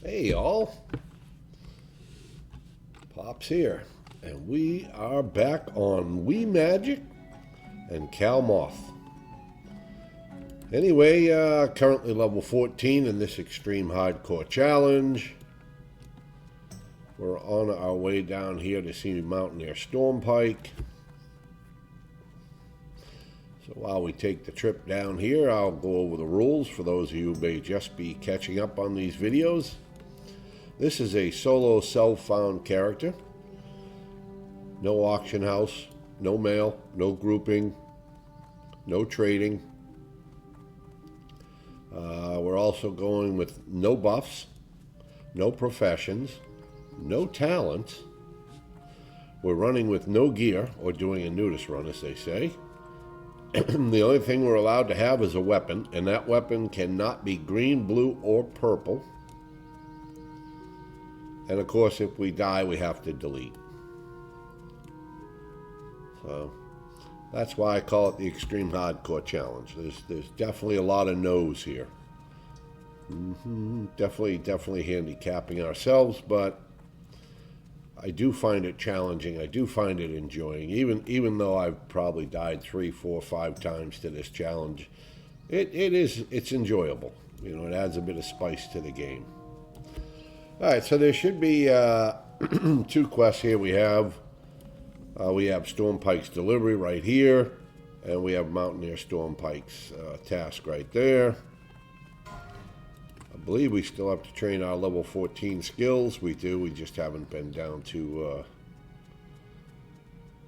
Hey y'all, Pops here, and we are back on Wee Magic and Cal Moth. Anyway, currently level 14 in this extreme hardcore challenge. We're on our way down here to see Mountaineer Stormpike. So while we take the trip down here, I'll go over the rules for those of you who may just be catching up on these videos. This is a solo self-found character. No auction house, no mail, no grouping, no trading. We're also going with no buffs, no professions, no talents. We're running with no gear, or doing a nudist run, as they say. The only thing we're allowed to have is a weapon, and that weapon cannot be green, blue, or purple. And of course, if we die, we have to delete. So that's why I call it the Extreme Hardcore Challenge. There's definitely a lot of no's here. Definitely handicapping ourselves, but I do find it challenging. I do find it enjoying. Even though I've probably died 3, 4, 5 times to this challenge, it's enjoyable. You know, it adds a bit of spice to the game. All right, so there should be 2 quests here. We have Stormpike's delivery right here, and we have Mountaineer Stormpike's task right there. I believe we still have to train our level 14 skills. We do. We just haven't been down to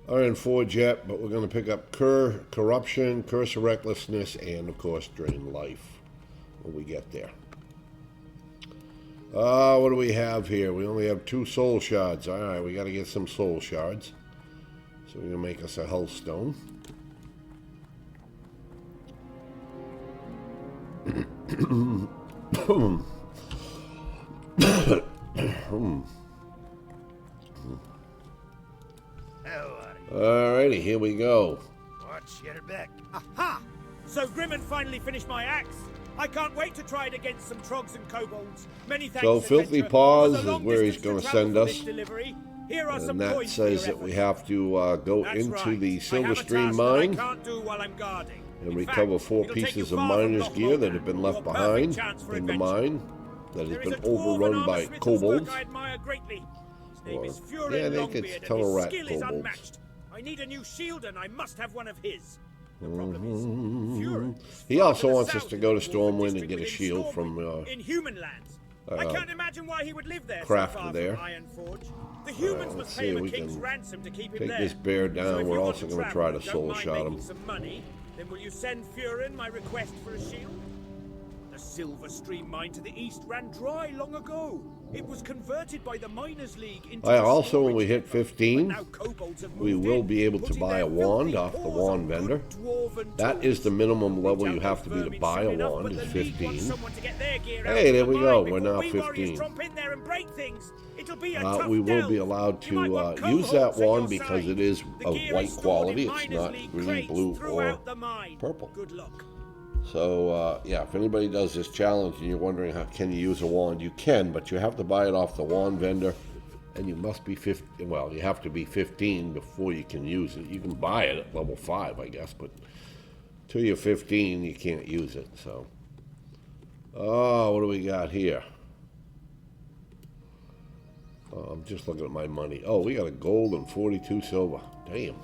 Iron Forge yet, but we're going to pick up Corruption, Curse of Recklessness, and of course Drain Life when we get there. What do we have here? We only have 2 soul shards. All right, we got to get some soul shards. So we're going to make us a health stone. Alrighty, here we go. Watch your back. Aha! So Grimman finally finished my axe. I can't wait to try it against some trogs and kobolds. Many thanks. So Filthy Paws is where he's going to send us. And that says that we have to go into the Silver Stream mine and recover 4 pieces of miner's gear that have been left behind in the mine that has been overrun by kobolds. Or, yeah, I think it's tunnel rat kobolds. I need a new shield and I must have one of his. He also wants us to go to Stormwind and get a shield from in human lands. I can't imagine why he would live there. Crafter there. The humans must pay him a king's ransom to keep him there. Take this bear down. We're also going to try to soul shot him. Some money, then will you send Furin my request for a shield? The Silver Stream mine to the east ran dry long ago. It was converted by the Miners' League into also, when we hit 15, we will be able to buy a wand off the wand vendor. That is the minimum level you have to be to buy a wand, is 15. Hey, there we go. We're now 15. We will be allowed to use that wand because it is of white quality. It's not green, blue, or purple. Good luck. So, yeah, if anybody does this challenge and you're wondering how can you use a wand, you can, but you have to buy it off the wand vendor, and you must be 15, well, you have to be 15 before you can use it. You can buy it at level 5, I guess, but till you're 15, you can't use it, so. Oh, what do we got here? Oh, I'm just looking at my money. Oh, we got a gold and 42 silver. Damn.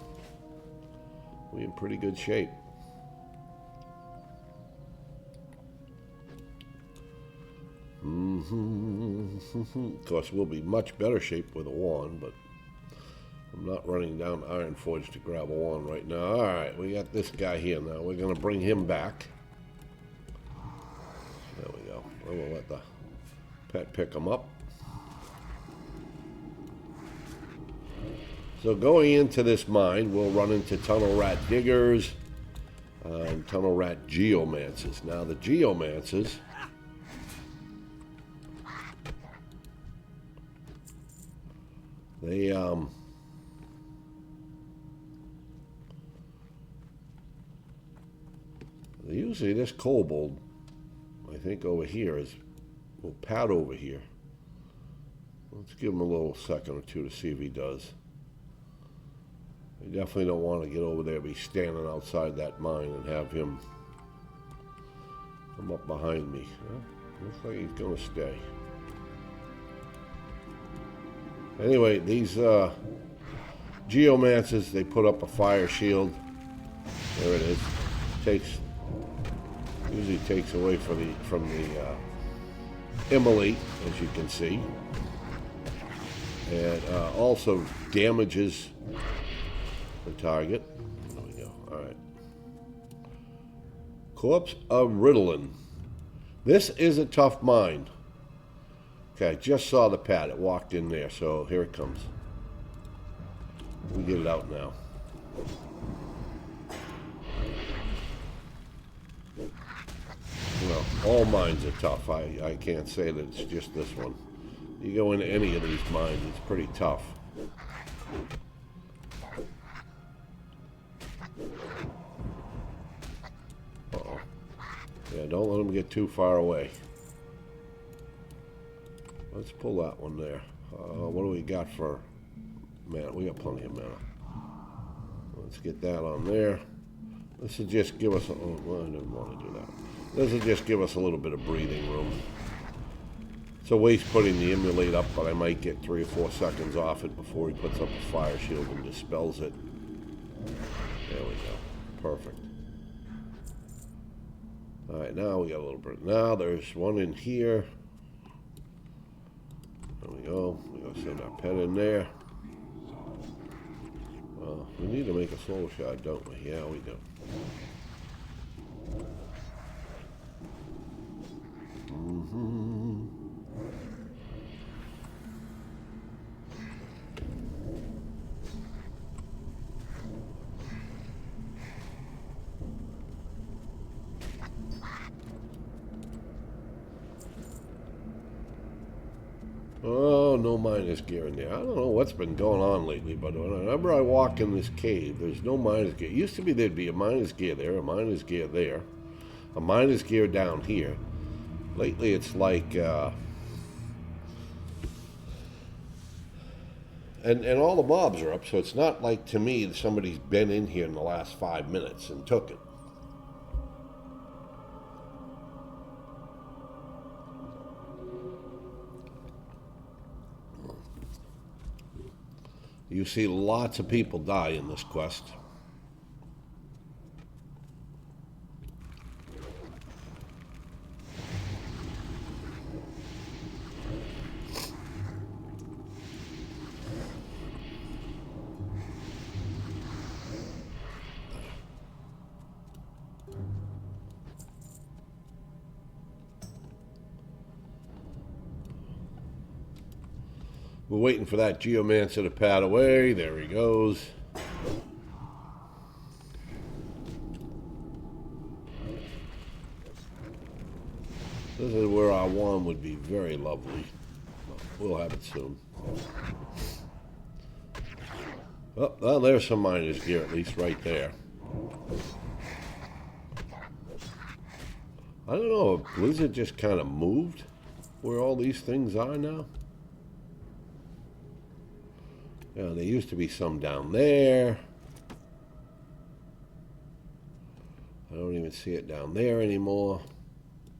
We're in pretty good shape. Of course, we'll be much better shape with a wand, but I'm not running down Iron Forge to grab a wand right now. All right, we got this guy here now. We're going to bring him back. There we go. I'm going to let the pet pick him up. So going into this mine, we'll run into tunnel rat diggers and tunnel rat geomancers. Now, the geomancers... They usually this kobold, I think over here is, will pad over here. Let's give him a little second or two to see if he does. You definitely don't want to get over there, be standing outside that mine and have him come up behind me. Looks like he's going to stay. Anyway, these geomancers, they put up a fire shield. There it is. Usually takes away from the immolate, as you can see. And also damages the target. There we go. Alright. Corpse of Ritalin. This is a tough mine. Okay, I just saw the pad. It walked in there, so here it comes. We get it out now. Well, all mines are tough. I can't say that it's just this one. You go into any of these mines, it's pretty tough. Uh-oh. Yeah, don't let them get too far away. Let's pull that one there. What do we got for mana? We got plenty of mana. Let's get that on there. This will just give us a... Oh, well, I didn't want to do that. This will just give us a little bit of breathing room. It's a waste putting the immolate up, but I might get 3 or 4 seconds off it before he puts up a fire shield and dispels it. There we go. Perfect. Alright, now we got a little bit. Now there's one in here. There we go. We gotta send our pet in there. Well, we need to make a slow shot, don't we? Yeah, we do. Oh, no minus gear in there. I don't know what's been going on lately, but whenever I walk in this cave, there's no minus gear. It used to be there'd be a minus gear there, a minus gear there, a minus gear down here. Lately, it's like, and all the mobs are up, so it's not like, to me, that somebody's been in here in the last 5 minutes and took it. You see lots of people die in this quest. We're waiting for that geomancer to pad away. There he goes. This is where our wand would be very lovely. We'll have it soon. Oh, well, there's some miner's gear, at least right there. I don't know, if Blizzard just kind of moved where all these things are now. Yeah, there used to be some down there. I don't even see it down there anymore.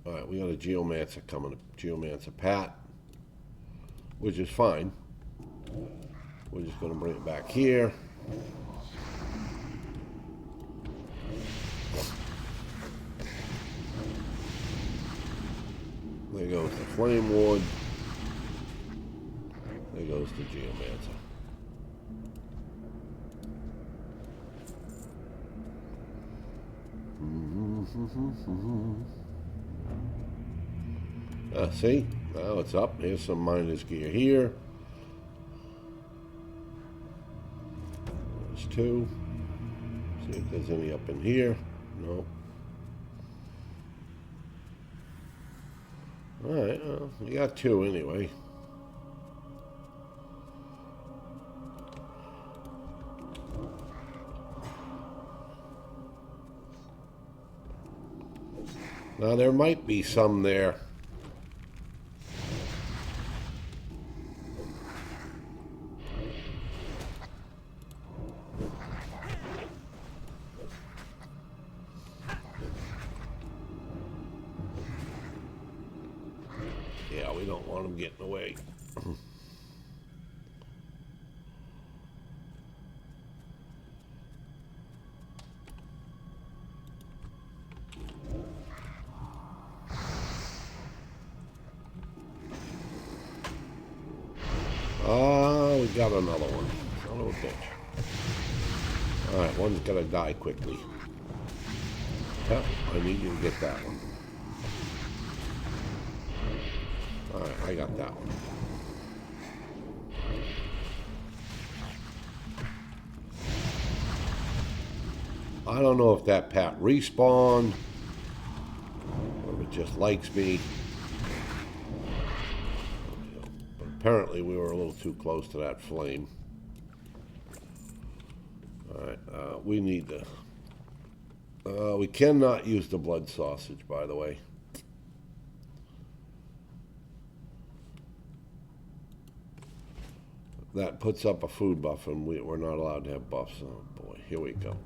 All right, we got a geomancer coming, a geomancer Pat, which is fine. We're just going to bring it back here. There goes the flame ward. There goes the geomancer. See? Now it's up. Here's some miner's gear here. There's 2. See if there's any up in here. No. Alright, well, we got 2 anyway. Now there might be some there. Yeah, we don't want them getting away. Oh, we got another one. Son of a bitch. Alright, one's gotta die quickly. Yep, I need you to get that one. Alright, I got that one. I don't know if that Pat respawned or if it just likes me. But apparently we were a little too close to that flame. Alright, we need to... we cannot use the blood sausage, by the way. That puts up a food buff, and we're not allowed to have buffs. Oh boy, here we go.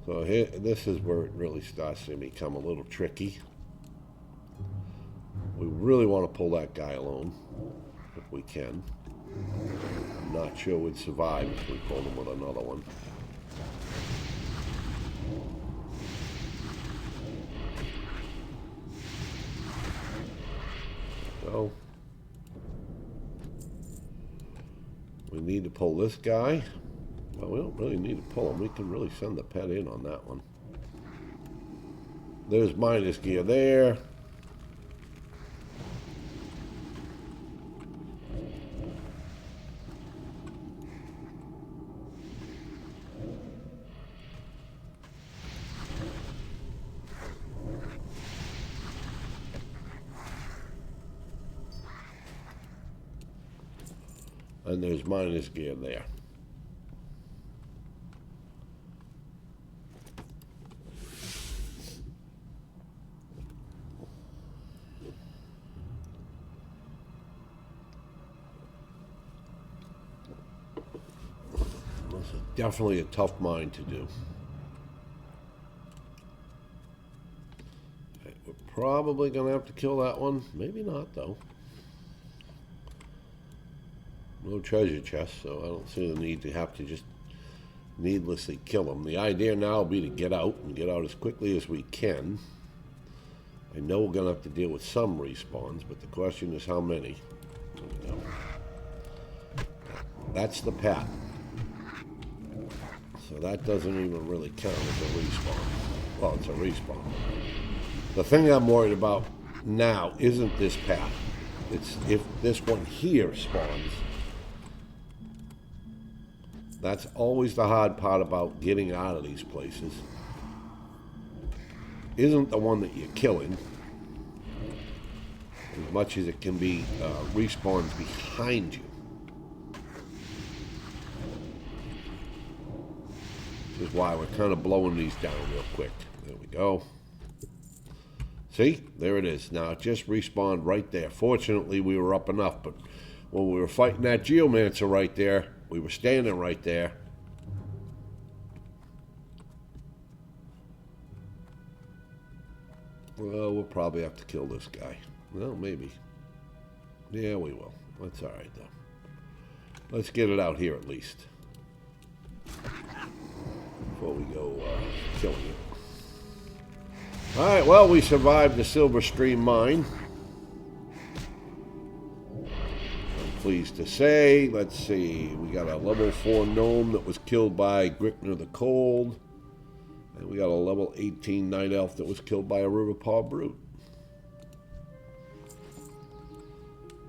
So here, this is where it really starts to become a little tricky. We really want to pull that guy alone, if we can. I'm not sure we'd survive if we pulled him with another one. So, we need to pull this guy. Well, we don't really need to pull him. We can really send the pet in on that one. There's minus gear there. And there's minus gear there. This is definitely a tough mine to do. Okay, we're probably going to have to kill that one. Maybe not, though. No treasure chest, so I don't see the need to have to just needlessly kill them. The idea now will be to get out and get out as quickly as we can. I know we're going to have to deal with some respawns, but the question is how many. There we go. That's the Pat. So that doesn't even really count as a respawn. Well, it's a respawn. The thing I'm worried about now isn't this Pat. It's if this one here spawns. That's always the hard part about getting out of these places. Isn't the one that you're killing, as much as it can be respawns behind you. Which is why we're kind of blowing these down real quick. There we go. See? There it is. Now it just respawned right there. Fortunately, we were up enough, but when we were fighting that geomancer right there, we were standing right there. Well, we'll probably have to kill this guy. Well, maybe. Yeah, we will. That's all right, though. Let's get it out here at least. Before we go killing it. All right, well, we survived the Silver Stream mine. Pleased to say. Let's see. We got a level 4 gnome that was killed by Grickner the Cold. And we got a level 18 night elf that was killed by a Riverpaw Brute.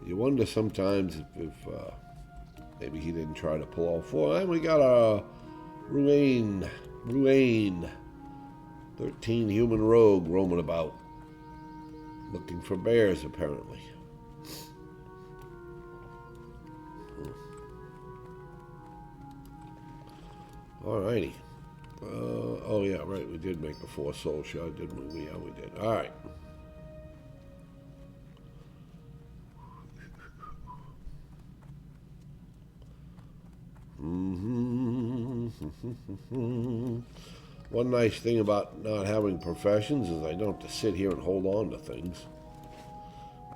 You wonder sometimes if maybe he didn't try to pull all 4. And we got a Ruane, 13 human rogue roaming about. Looking for bears, apparently. Alrighty. Oh yeah, right. We did make a 4 soul shot, didn't we? Yeah, we did. All right. One nice thing about not having professions is I don't have to sit here and hold on to things.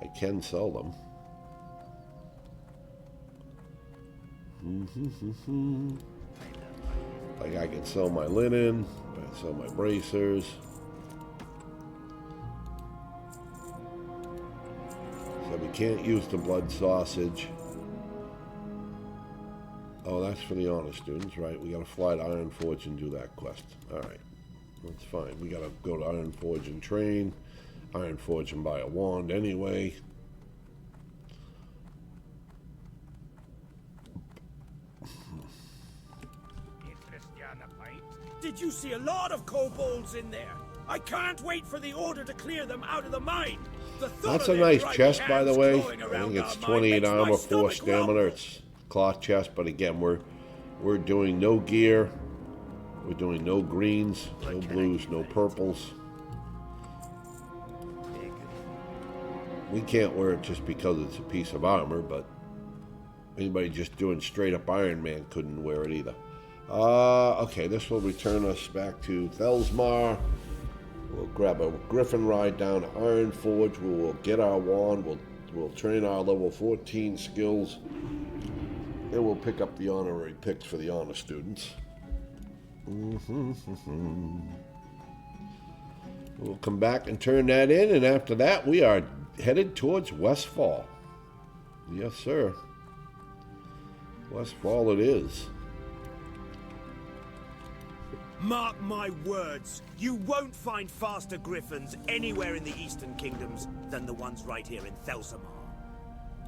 I can sell them. Like I can sell my linen, I can sell my bracers. So we can't use the blood sausage. Oh, that's for the honor students, right? We gotta fly to Ironforge and do that quest. Alright, that's fine. We gotta go to Ironforge and train. Ironforge and buy a wand anyway. Did you see a lot of kobolds in there? I can't wait for the order to clear them out of the mine. That's a nice chest, by the way. I think it's 28 armor, 4 stamina. It's cloth chest, but again, we're doing no gear. We're doing no greens, no blues, no purples. We can't wear it just because it's a piece of armor, but anybody just doing straight up Ironman couldn't wear it either. Okay, this will return us back to Thelsmar. We'll grab a griffin ride down to Ironforge. We'll get our wand. We'll train our level 14 skills. Then we'll pick up the honorary picks for the honor students. We'll come back and turn that in, and after that, we are headed towards Westfall. Yes, sir. Westfall it is. Mark my words, you won't find faster griffins anywhere in the Eastern Kingdoms than the ones right here in Thelsmar.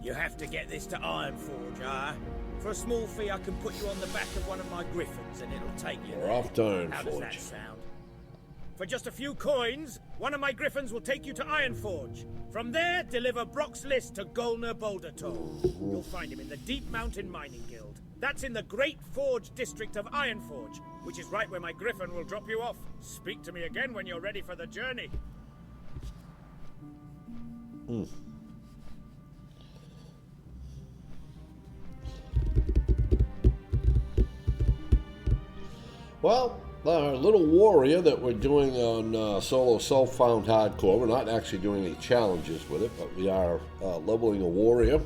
You have to get this to Ironforge, ah? For a small fee, I can put you on the back of one of my griffins and it'll take you there. We're off to Ironforge. How does that sound? For just a few coins, one of my griffins will take you to Ironforge. From there, deliver Brock's list to Golner Bouldertoll. You'll find him in the Deep Mountain Mining Guild. That's in the Great Forge district of Ironforge, which is right where my griffin will drop you off. Speak to me again when you're ready for the journey. Well, our little warrior that we're doing on solo self-found hardcore, we're not actually doing any challenges with it, but we are leveling a warrior.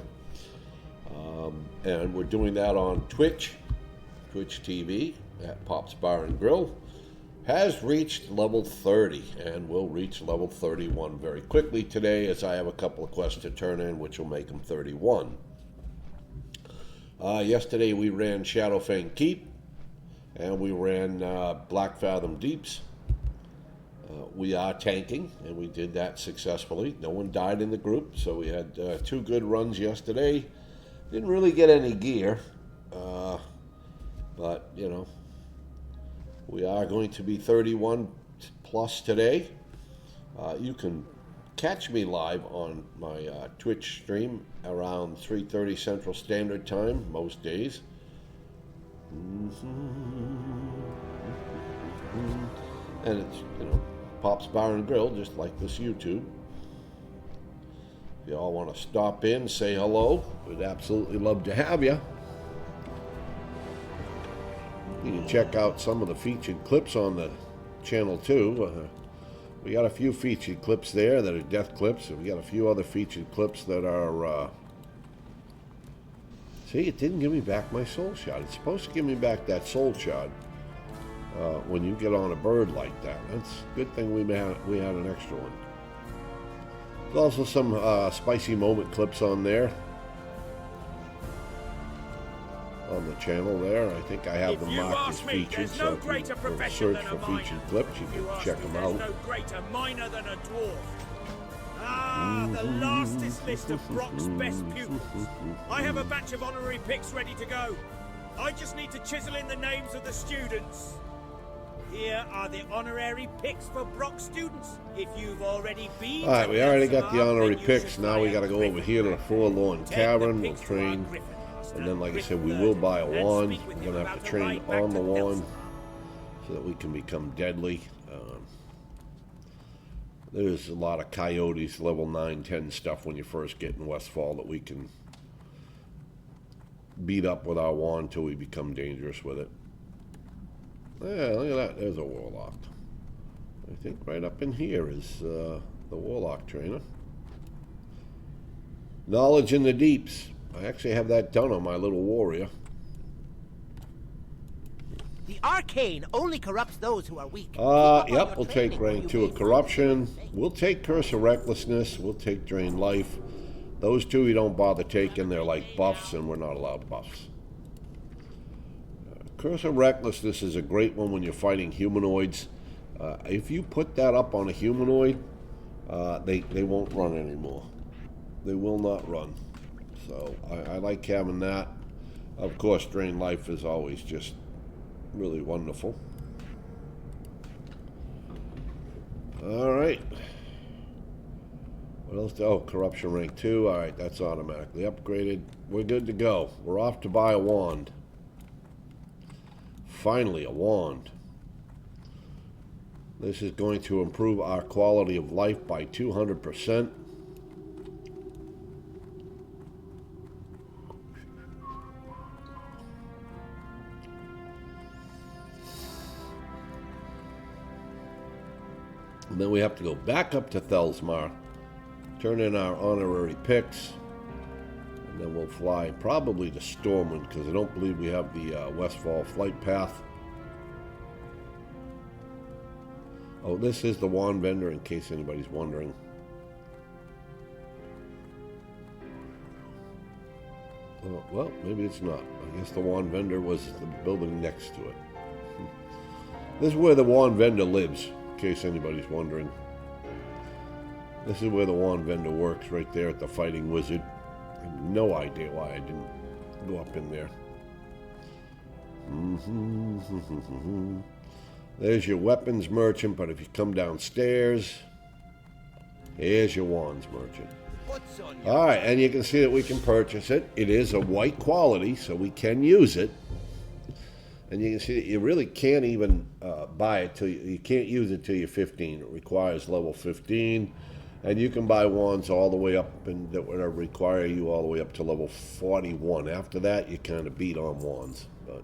And we're doing that on Twitch TV at Popsbarngrill, has reached level 30 and will reach level 31 very quickly today, as I have a couple of quests to turn in which will make him 31. Yesterday we ran Shadowfang Keep and we ran Black Fathom Deeps. We are tanking, and we did that successfully. No one died in the group, so we had 2 good runs yesterday. Didn't really get any gear, but, you know, we are going to be 31 plus today. You can catch me live on my Twitch stream around 3:30 Central Standard Time most days. And it's, you know, Pop's Bar and Grill, just like this YouTube. If you all want to stop in, say hello, we'd absolutely love to have you. You can check out some of the featured clips on the channel too. We got a few featured clips there that are death clips, and we got a few other featured clips that are... See, it didn't give me back my soul shot. It's supposed to give me back that soul shot when you get on a bird like that. That's a good thing we had an extra one. There's also some spicy moment clips on there. On the channel there. I think I have them marked as featured, so if you search for featured clips, you can check them out. No greater miner than a dwarf. Ah, the lastest list of Brock's best pupils. I have a batch of honorary picks ready to go. I just need to chisel in the names of the students. Here are the honorary picks for Brock students. If you've already been... Alright, we already got the honorary picks. Now we got to go over here to the Forlorn Cavern. We'll train. And then, like I said, we will buy a wand. We're going to have to train on the wand so that we can become deadly. There's a lot of coyotes, level 9, 10 stuff when you first get in Westfall that we can beat up with our wand until we become dangerous with it. Yeah, look at that. There's a Warlock. I think right up in here is the Warlock trainer. Knowledge in the deeps. I actually have that done on my little warrior. The arcane only corrupts those who are weak. Yep, we'll take rank 2 of corruption. We'll take Curse of Recklessness. We'll take Drain Life. Those two you don't bother taking. They're like buffs, and we're not allowed buffs. Curse of Recklessness is a great one when you're fighting humanoids. If you put that up on a humanoid, they won't run anymore. They will not run. So I like having that. Of course, Drain Life is always just really wonderful. All right. What else? Oh, corruption rank 2. All right, that's automatically upgraded. We're good to go. We're off to buy a wand. Finally, a wand. This is going to improve our quality of life by 200%. And then we have to go back up to Thelsmar, turn in our honorary picks, and then we'll fly probably to Stormwind, because I don't believe we have the Westfall flight path. Oh, this is the wand vendor, in case anybody's wondering. Oh, well, maybe it's not. I guess the wand vendor was the building next to it. This is where the wand vendor lives, in case anybody's wondering. This is where the wand vendor works, right there at the Fighting Wizard. I have no idea why I didn't go up in there. There's your weapons merchant, but if you come downstairs, here's your wands merchant. Alright, and you can see that we can purchase it. It is a white quality, so we can use it. And you can see that you really can't even buy it till you can't use it till you're 15. It requires level 15. And you can buy wands all the way up, and that would require you all the way up to level 41. After that, you kind of beat on wands. But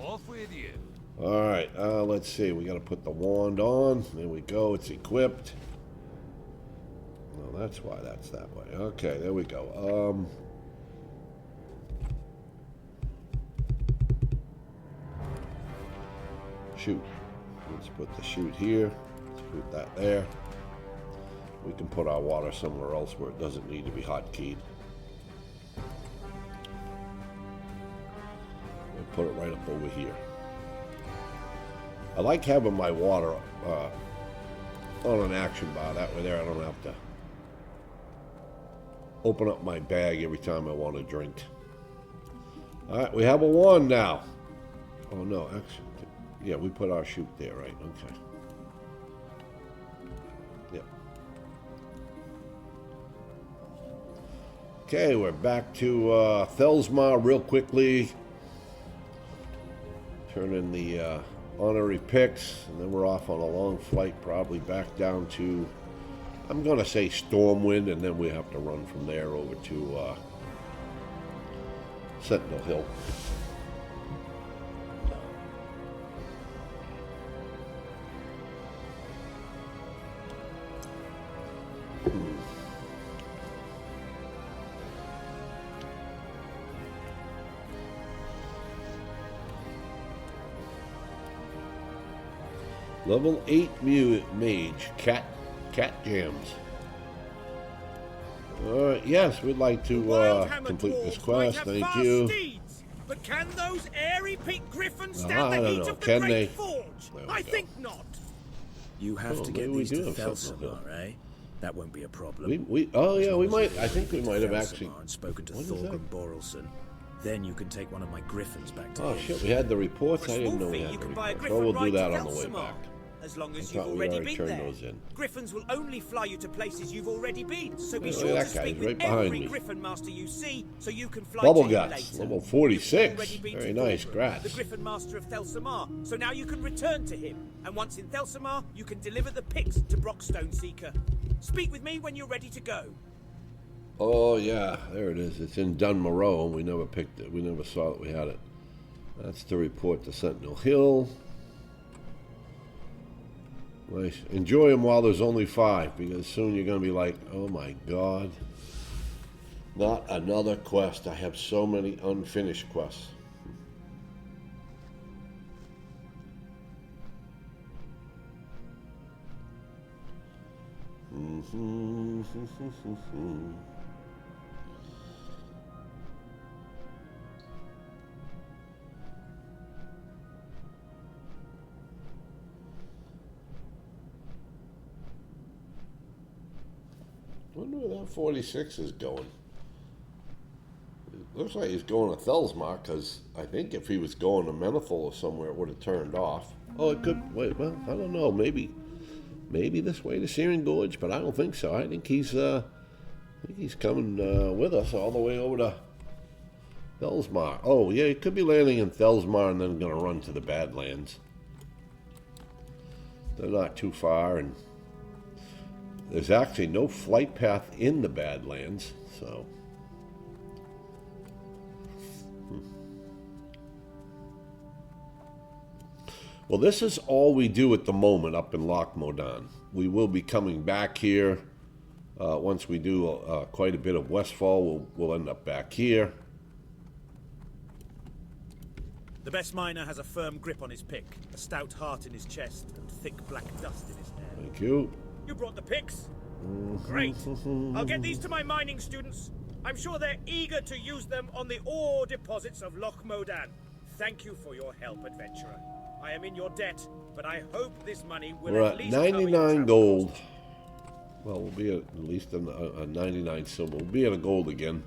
off with you. all right, let's see. We got to put the wand on. There we go. It's equipped. Well, that's why that's that way. Okay, there we go. Shoot. Let's put the shoot here. Let's put that there. We can put our water somewhere else where it doesn't need to be hotkeyed. We'll put it right up over here. I like having my water on an action bar. That way there I don't have to open up my bag every time I want to drink. Alright, we have a wand now. Oh no, actually, yeah, we put our chute there, right? Okay. Yep. Okay, we're back to Thelsmar real quickly. Turn in the honorary picks, and then we're off on a long flight, probably back down to, I'm going to say Stormwind, and then we have to run from there over to Sentinel Hill. Level 8 mage, cat jams. Alright, yes, we'd like to complete this quest, thank you. Steeds, but can those airy pink griffins stand I the don't heat know, of the can Great they? Forge? I think not. You have to get maybe we these do to have something to Thelsmar, eh? That won't be a problem. Oh As yeah, long we as might, you've I think we been might have to actually, Thelsmar and spoken to what is Thorgrim that? Borrelson. Then you can take one of my griffins back to oh him. shit, we had the reports, For I a didn't small know we fee, had you the can buy a reports. griffin Well, we'll do ride that to on the way Thelsmar. back. As long as I you've thought we already already been turned there. those in. Griffins will only fly you to places you've already been, so be Look at sure to that guy, speak he's right with behind every me. Griffin master you see, so you can fly Bubble to him Guts, later. level You've 46. already been Very to nice, Thorgrim, grats. the Griffin master of Thelsmar, so now you can return to him. And once in Thelsmar, you can deliver the picks to Brockstone Seeker. Speak with me when you're ready to go. Oh yeah, there it is. It's in Dunmoreau, and we never picked it. We never saw that we had it. That's to report to Sentinel Hill. Nice. Enjoy them while there's only 5, because soon you're going to be like, oh my god. Not another quest. I have so many unfinished quests. I wonder where that 46 is going. It looks like he's going to Thelsmar, because I think if he was going to Menethil or somewhere, it would have turned off. Oh, it could. Wait, well, I don't know. Maybe this way to Searing Gorge, but I don't think so. I think he's coming with us all the way over to Thelsmar. Oh, yeah, he could be landing in Thelsmar and then going to run to the Badlands. They're not too far, and there's actually no flight path in the Badlands, so. Well, this is all we do at the moment up in Loch Modan. We will be coming back here once we do quite a bit of Westfall. We'll end up back here. The best miner has a firm grip on his pick, a stout heart in his chest, and thick black dust in his hair. Thank you. You brought the picks? Great. I'll get these to my mining students. I'm sure they're eager to use them on the ore deposits of Loch Modan. Thank you for your help, adventurer. I am in your debt, but I hope this money will We're at at least 99 gold. Well, we'll be at least a 99 silver. We'll be at a gold again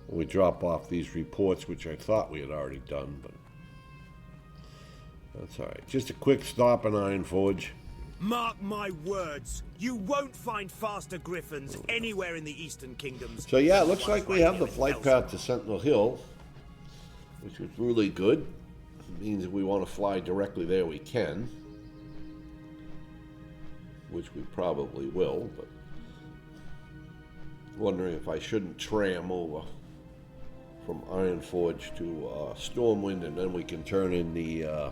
when we drop off these reports, which I thought we had already done, but that's all right. Just a quick stop in Ironforge. Mark my words, you won't find faster griffins anywhere in the Eastern Kingdoms. So yeah, it looks like we have the flight path to Sentinel Hill, which is really good. It means if we want to fly directly there, we can, which we probably will, but wondering if I shouldn't tram over from Ironforge to Stormwind, and then we can turn in the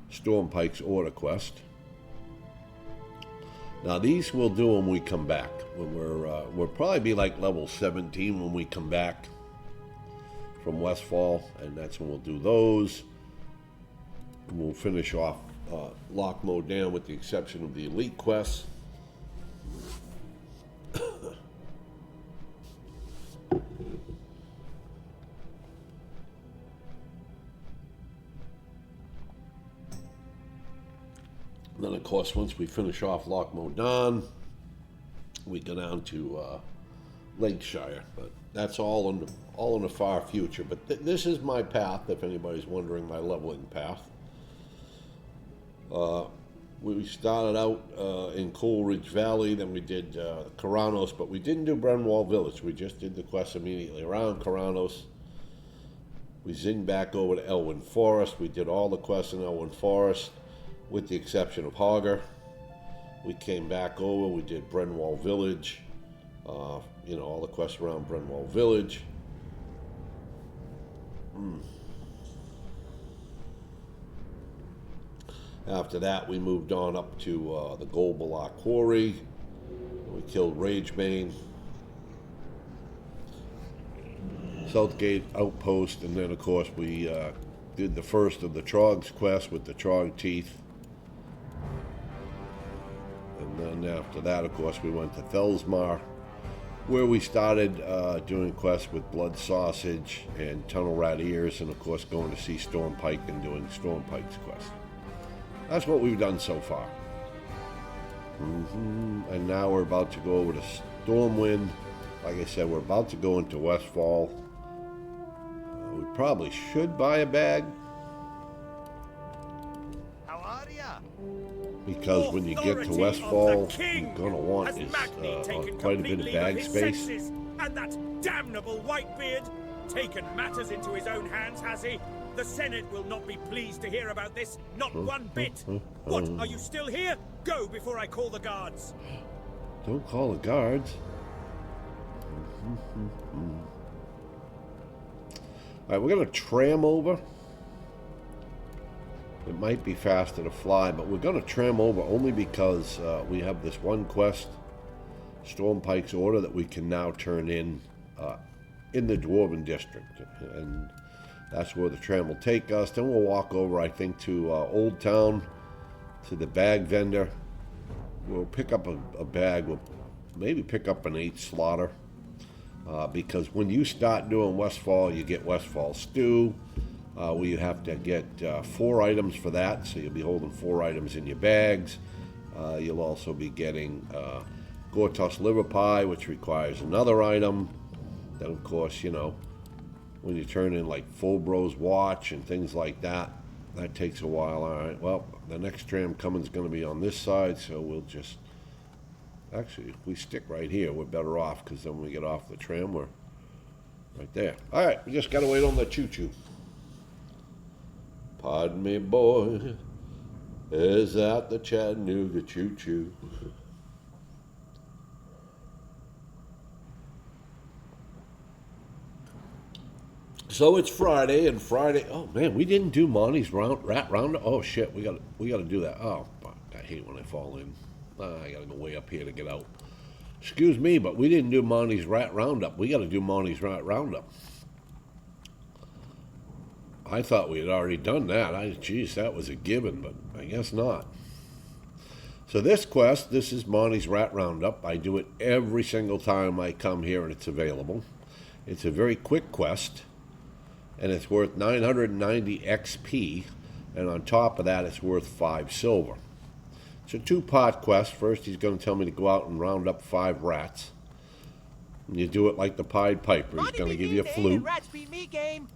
Stormpike's order quest. Now these we'll do when we come back. When we'll probably be like level 17 when we come back from Westfall, and that's when we'll do those. And we'll finish off Loch Modan with the exception of the elite quests. Then, of course, once we finish off Loch Modan, we go down to Lakeshire. But that's all in the far future. But this is my path, if anybody's wondering, my leveling path. We started out in Coleridge Valley, then we did Karanos, but we didn't do Brenwall Village. We just did the quest immediately around Karanos. We zinged back over to Elwyn Forest. We did all the quests in Elwyn Forest, with the exception of Hogger. We came back over, we did Brenwall Village, all the quests around Brenwall Village. After that, we moved on up to the Golbala Quarry. We killed Ragebane, Southgate Outpost, and then, of course, we did the first of the Trog's quest with the Trog Teeth. And then after that, of course, we went to Thelsmar, where we started doing quests with Blood Sausage and Tunnel Rat Ears, and of course going to see Stormpike and doing Stormpike's quest. That's what we've done so far. And now we're about to go over to Stormwind. Like I said, we're about to go into Westfall. We probably should buy a bag, because when you get to Westfall, you're going to want quite a bit of bag space. And that damnable Whitebeard taken matters into his own hands, has he? The Senate will not be pleased to hear about this, not one bit. What, are you still here? Go before I call the guards. Don't call the guards. Alright, we're going to tram over. It might be faster to fly, but we're going to tram over only because we have this one quest Stormpike's order that we can now turn in the Dwarven District. And that's where the tram will take us. Then we'll walk over, I think, to Old Town, to the bag vendor. We'll pick up a bag. We'll maybe pick up an 8 slaughter. Because when you start doing Westfall, you get Westfall stew. Where you have to get 4 items for that. So you'll be holding 4 items in your bags. You'll also be getting Gortos liver pie, which requires another item. Then, of course, you know, when you turn in like Fulbro's watch and things like that, that takes a while. All right, well, the next tram coming is going to be on this side, so we'll just... Actually, if we stick right here, we're better off, because then when we get off the tram, we're right there. All right, we just got to wait on the choo-choo. Pardon me, boy, is that the Chattanooga choo-choo? So it's Friday, and Friday. Oh man, we didn't do Monty's rat round. Oh shit, we got to do that. Oh, fuck, I hate when I fall in. I got to go way up here to get out. Excuse me, but we didn't do Monty's rat roundup. We got to do Monty's rat roundup. I thought we had already done that. Geez, that was a given, but I guess not. So this quest, this is Monty's rat roundup. I do it every single time I come here, and it's available. It's a very quick quest. And it's worth 990 XP, and on top of that, it's worth 5 silver. It's a 2-part quest. First, he's going to tell me to go out and round up 5 rats. And you do it like the Pied Piper. He's going to give you a flute. Rats beat me game.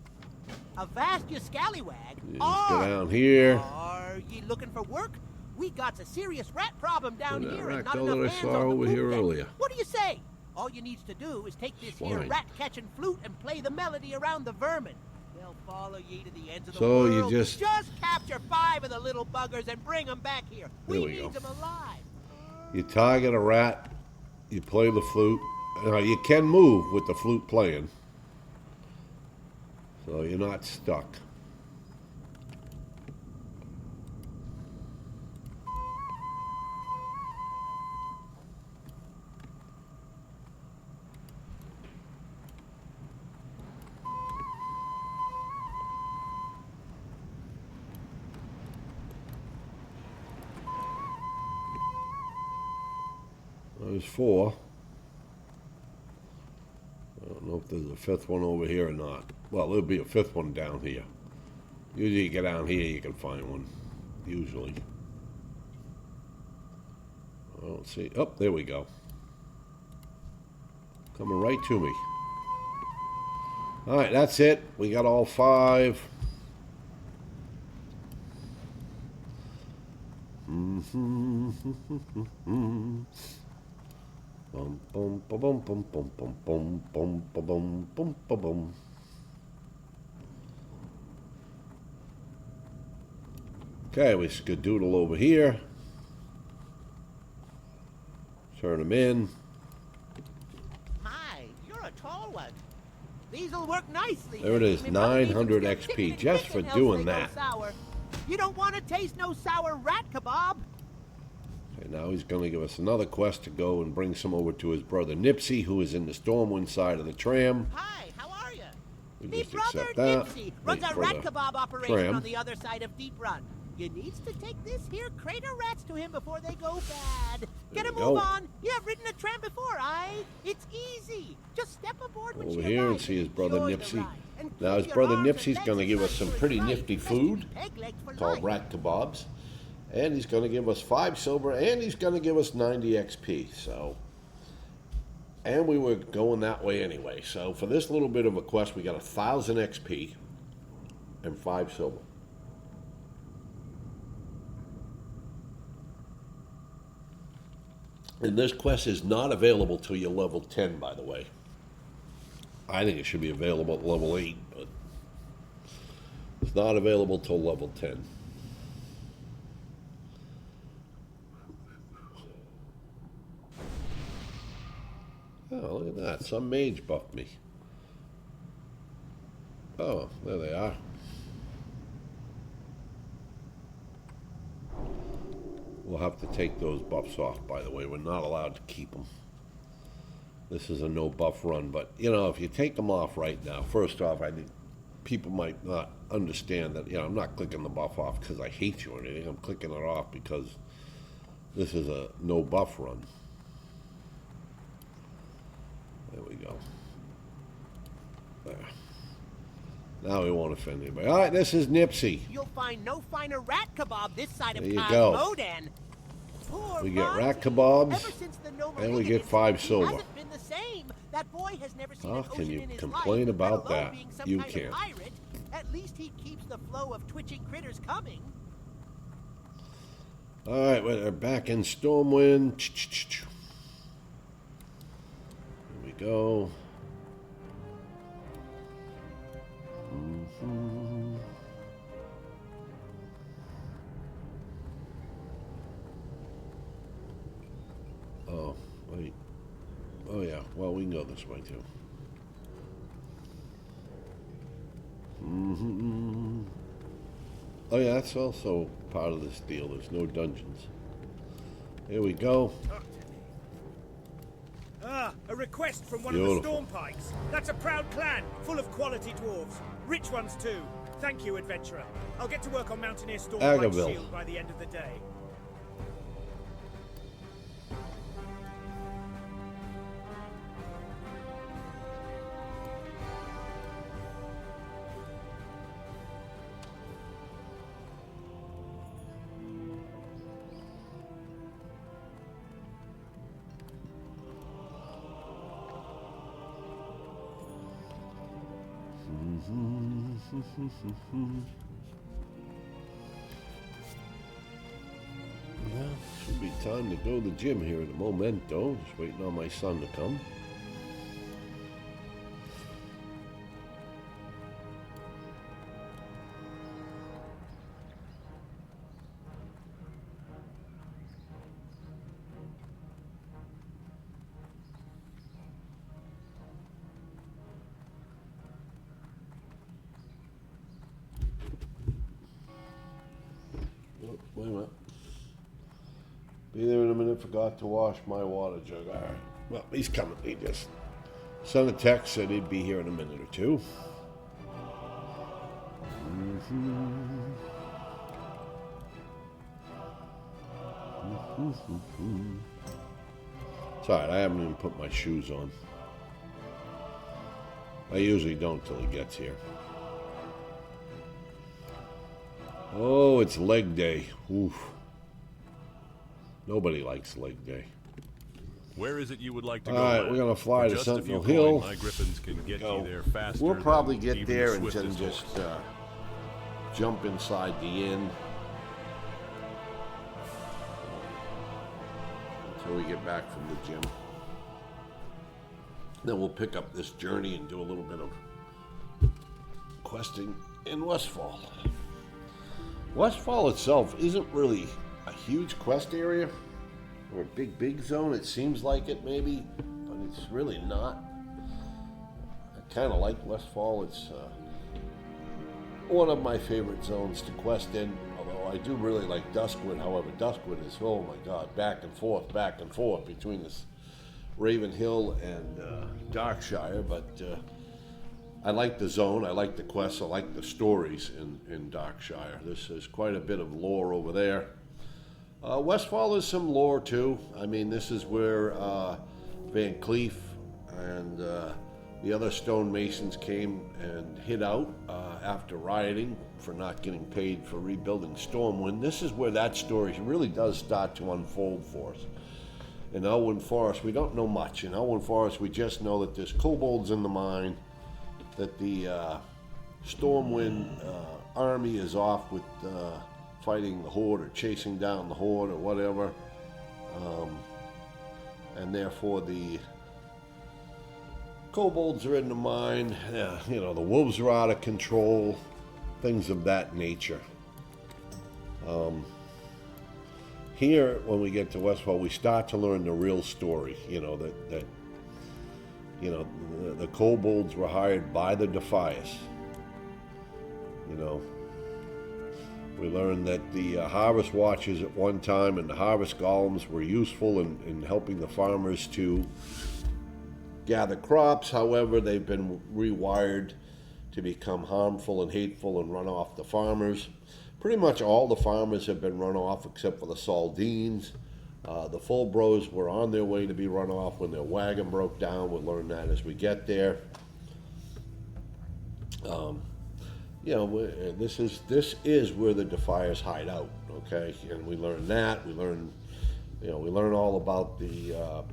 Avast you scallywag. You just go down here. Are you looking for work? We got a serious rat problem down here, and not that enough I hands saw on the over here deck. earlier. What do you say? All you needs to do is take this here rat-catching flute and play the melody around the vermin. They'll follow ye to the ends of the world. So you just capture 5 of the little buggers and bring them back here. We need them alive. You target a rat, you play the flute. Now you can move with the flute playing, so you're not stuck. There's 4. I don't know if there's a 5th one over here or not. Well, there'll be a 5th one down here. Usually you get down here, you can find one. Usually. I don't see. Oh, there we go. Coming right to me. All right, that's it. We got all 5. Bum, bum, bum, bum, bum, bum, bum, bum, bum, bum, bum, bum. Okay, we skadoodle over here. Turn them in. My, you're a tall one. These'll work nicely. There it is, 900 XP just for doing that. You don't want to taste no sour rat kebab. Okay, now he's going to give us another quest to go and bring some over to his brother Nipsey, who is in the Stormwind side of the tram. Hi, how are you? We Me just brother accept that. Nipsey runs Wait a for rat the kebab operation tram. on the other side of Deep Run. You needs to take this here crate of rats to him before they go bad. Get a move on. You have ridden a tram before, aye? It's easy. Just step aboard when Over she here and arrives see his brother enjoy the Nipsey. ride. And Now keep his your brother arms and Nipsey's legs going to give us inside some your pretty right. nifty Rest food your peg legs for called life. rat kebabs. And he's going to give us 5 silver, and he's going to give us 90 XP. So, and we were going that way anyway. So for this little bit of a quest, we got 1,000 XP and 5 silver. And this quest is not available till you're level 10, by the way. I think it should be available at level 8, but it's not available till level 10. Oh, look at that. Some mage buffed me. Oh, there they are. We'll have to take those buffs off, by the way. We're not allowed to keep them. this is a no buff run. But, you know, if you take them off right now, first off, I think people might not understand that, you know, I'm not clicking the buff off because I hate you or anything. I'm clicking it off because this is a no buff run. There we go. There. Now we won't offend anybody. All right, this is Nipsey. You'll find no finer rat kebab this side of There you go. Cosmodan. Poor We get Monty. rat kebabs, Ever since the Gnome and we League get 5 he silver. hasn't been the same. That boy has never seen How an can ocean you in his complain life, about let alone that? being some You kind of can't. pirate. At least he keeps the flow of twitching critters coming. All right, we're back in Stormwind. Here we go. Oh, wait. Oh, yeah. Well, we can go this way, too. Oh, yeah, that's also part of this deal. There's no dungeons. Here we go. Ah, a request from one Beautiful. of the Stormpikes. That's a proud clan, full of quality dwarves. Rich ones, too. Thank you, adventurer. I'll get to work on Mountaineer Stormpike's Agaville. shield by the end of the day. Well, should be time to go to the gym here in a momento. Just waiting on my son to come. Oh, wait a minute. Be there in a minute. Forgot to wash my water jug. All right. Well, he's coming. He just sent a text, said he'd be here in a minute or two. It's all right. I haven't even put my shoes on. I usually don't till he gets here. Oh, it's leg day. Oof. Nobody likes leg day. Where is it you would like to All go? right, lad? we're gonna fly For to just a Sentinel few Hill. coin, my griffins can get Go. you there faster. We'll probably than get even there the and then swiftest just horse. jump inside the inn until we get back from the gym. Then we'll pick up this journey and do a little bit of questing in Westfall. Westfall itself isn't really a huge quest area or a big zone. It seems like it maybe, but it's really not. I kind of like Westfall. It's one of my favorite zones to quest in, although I do really like Duskwood. However, Duskwood is, oh my god, back and forth between this Raven Hill and Darkshire, but I like the zone, I like the quests, I like the stories in Darkshire. This is quite a bit of lore over there. Westfall is some lore too. I mean, this is where Van Cleef and the other stonemasons came and hid out after rioting for not getting paid for rebuilding Stormwind. This is where that story really does start to unfold for us. In Elwyn Forest, we don't know much. In Elwyn Forest, we just know that there's kobolds in the mine, that the Stormwind army is off with fighting the Horde or chasing down the Horde or whatever. And therefore the kobolds are in the mine. You know, the wolves are out of control. Things of that nature. Here, when we get to Westfall, we start to learn the real story. You know, that you know, the kobolds were hired by the Defias. You know, we learned that the harvest watches at one time and the harvest golems were useful in helping the farmers to gather crops. However, they've been rewired to become harmful and hateful and run off the farmers. Pretty much all the farmers have been run off except for the Saldines. The Fullbros were on their way to be run off when their wagon broke down. We'll learn that as we get there. You know, this is where the Defiers hide out, okay? And we learn that. We learn, you know, we learn all about the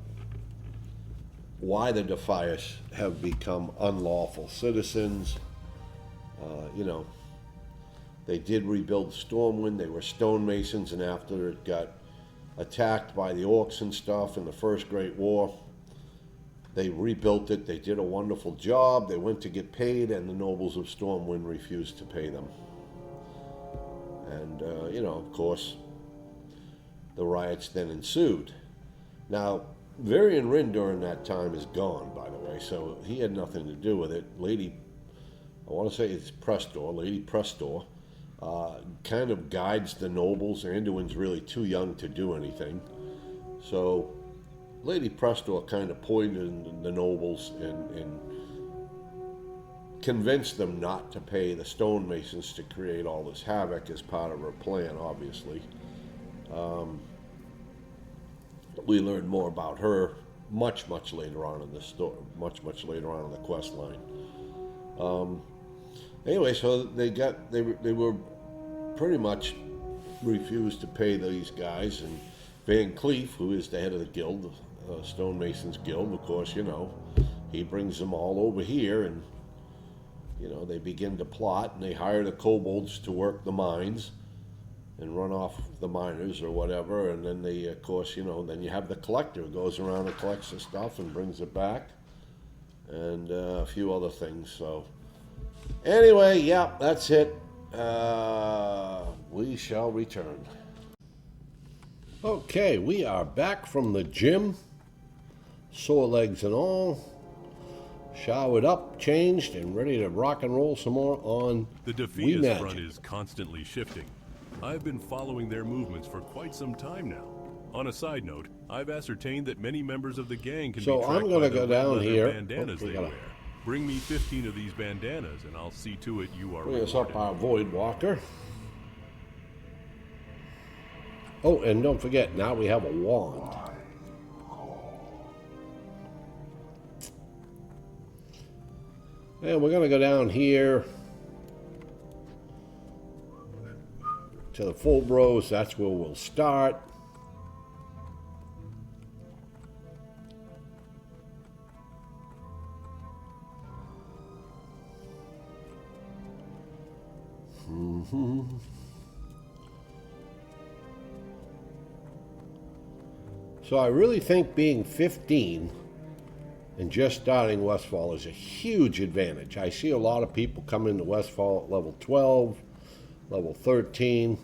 why the Defiers have become unlawful citizens. You know, they did rebuild Stormwind. They were stonemasons, and after it got attacked by the orcs and stuff in the First Great War, they rebuilt it. They did a wonderful job. They went to get paid, and the nobles of Stormwind refused to pay them. And, you know, of course, the riots then ensued. Now, Varian Rin during that time is gone, by the way, so he had nothing to do with it. I want to say it's Lady Prestor, kind of guides the nobles. Anduin's really too young to do anything. So Lady Prestor kind of poisoned the nobles and convinced them not to pay the stonemasons to create all this havoc as part of her plan, obviously. We learned more about her much later on in the story, much later on in the quest line. Anyway, so they were pretty much refused to pay these guys, and Van Cleef, who is the head of the guild, Stonemasons Guild, of course, you know, he brings them all over here, and you know, they begin to plot, and they hire the kobolds to work the mines and run off the miners or whatever, and then they, of course, you know, then you have the collector who goes around and collects the stuff and brings it back, and a few other things. So anyway, yeah, that's it. We shall return. Okay, we are back from the gym, sore legs and all, showered up, changed, and ready to rock and roll some more on The Defias front is constantly shifting. I've been following their movements for quite some time now. On a side note, I've ascertained that many members of the gang can be tracked I'm going to go down here. Bandanas they wear. Bring me 15 of these bandanas, and I'll see to it you are bring us rewarded. up our Void Walker. Oh, and don't forget, now we have a wand. And we're going to go down here to the Fullbros. That's where we'll start. So I really think being 15 and just starting Westfall is a huge advantage. I see a lot of people come into Westfall at level 12, level 13,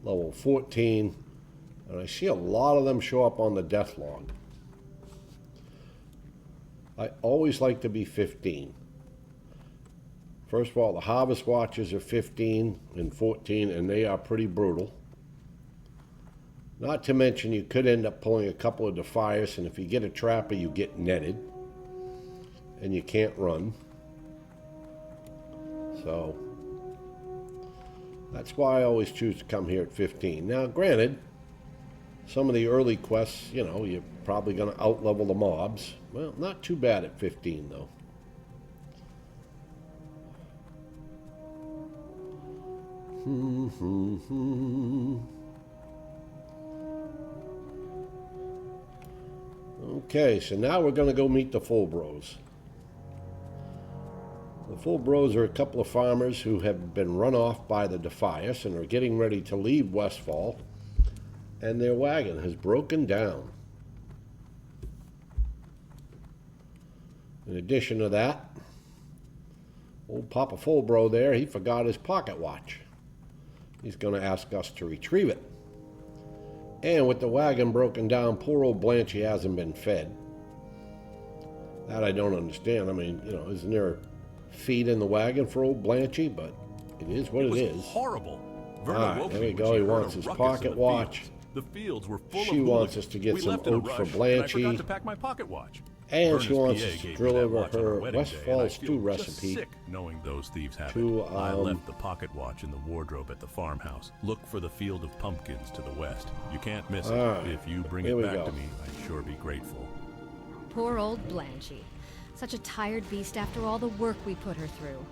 level 14, and I see a lot of them show up on the death log. I always like to be 15. First of all, the Harvest Watchers are 15 and 14, and they are pretty brutal. Not to mention, you could end up pulling a couple of Defiers, and if you get a Trapper, you get netted, and you can't run. So, that's why I always choose to come here at 15. Now, granted, some of the early quests, you know, you're probably going to outlevel the mobs. Well, not too bad at 15, though. Okay, so now we're going to go meet the Fullbros. The Fullbros are a couple of farmers who have been run off by the Defias and are getting ready to leave Westfall, and their wagon has broken down. In addition to that, old Papa Fullbro there, he forgot his pocket watch. He's going to ask us to retrieve it. And with the wagon broken down, poor old Blanchy hasn't been fed. That I don't understand. I mean, you know, isn't there feed in the wagon for old Blanchy? But it is what it is. Horrible. Ah, there we go. He wants his pocket watch. The fields were full she of wants us to get some oats for Blanchy. I forgot to pack my pocket watch. And she wants PA us to gave me that deliver watch on our her wedding Westfall day, and I stew feel just recipe sick knowing those thieves have to, it. I left the pocket watch in the wardrobe at the farmhouse. Look for the field of pumpkins to the west. You can't miss it. Alright, If you bring here it we back go. to me, I'd sure be grateful. Poor old Blanchie. Such a tired beast after all the work we put her through.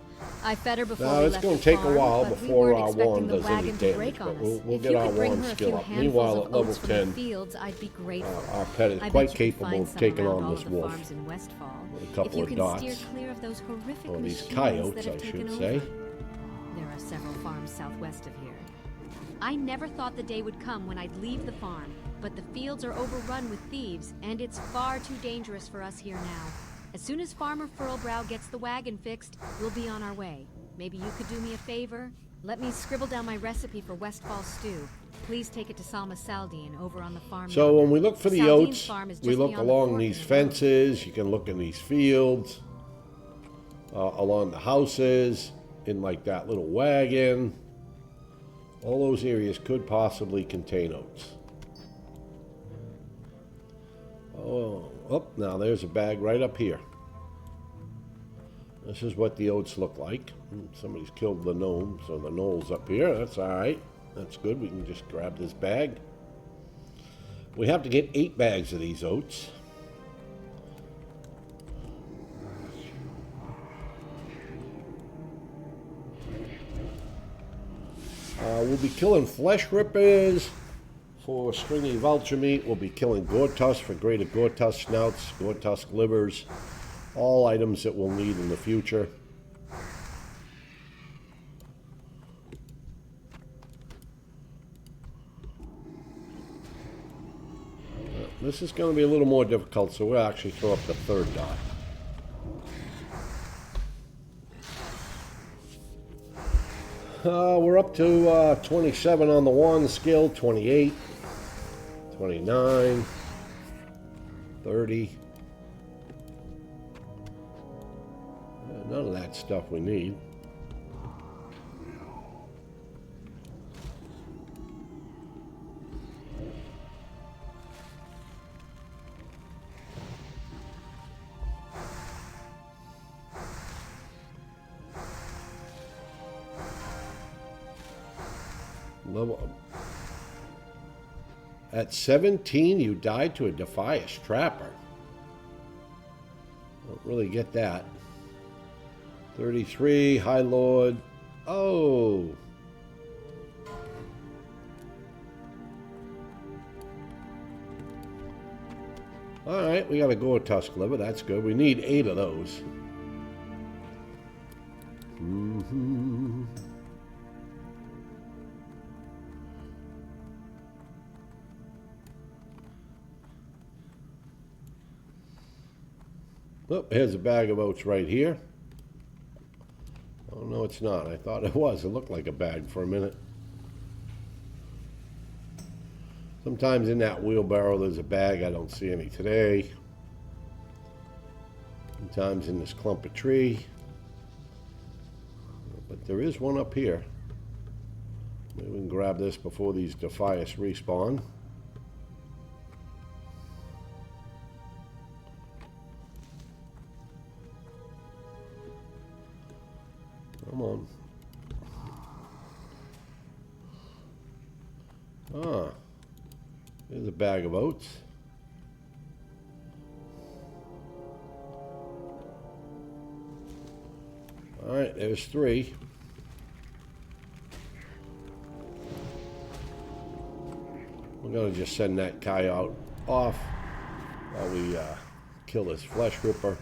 I fed her before Now, we it's left going the to take a farm, while but before we weren't our expecting wand the does any wagon to damage, break but on us. we'll If get you our could bring wand her a skill few up. handfuls Meanwhile, of at level oats from 10, the fields, I'd be grateful. our pet is I bet quite you could capable find of some taking around on all this of the wolf. farms in Westfall. With a couple if you of can dots. steer clear of those horrific Or these machines coyotes, that have I taken should over. say. There are several farms southwest of here. I never thought the day would come when I'd leave the farm, but the fields are overrun with thieves, and it's far too dangerous for us here now. As soon as Farmer Furlbrow gets the wagon fixed, we'll be on our way. Maybe you could do me a favor? Let me scribble down my recipe for Westfall stew. Please take it to Salma Saldine over on the farm. So when we look for the Saldine's oats, farm is we just look beyond the along fork these in the road. fences. You can look in these fields, along the houses, in like that little wagon. All those areas could possibly contain oats. Oh, now there's a bag right up here. This is what the oats look like. Somebody's killed the gnome, so the gnome's up here. That's all right. That's good. We can just grab this bag. We have to get 8 bags of these oats. We'll be killing flesh rippers for stringy vulture meat. We'll be killing gortusk for grated gortusk snouts, gortusk livers, all items that we'll need in the future. This is going to be a little more difficult, so we'll actually throw up the 3rd dot. We're up to 27 on the wand skill, 28, 29, 30. None of that stuff we need. At 17, you died to a Defias Trapper. Don't really get that. 33, High Lord. Oh. All right, we got a Gortusk liver. That's good. We need 8 of those. Oh, here's a bag of oats right here. Oh, no, it's not. I thought it was. It looked like a bag for a minute. Sometimes in that wheelbarrow there's a bag. I don't see any today. Sometimes in this clump of tree. But there is one up here. Maybe we can grab this before these Defias respawn. Come on. Ah, there's a bag of oats. All right, there's 3. We're gonna just send that coyote off while we kill this flesh ripper.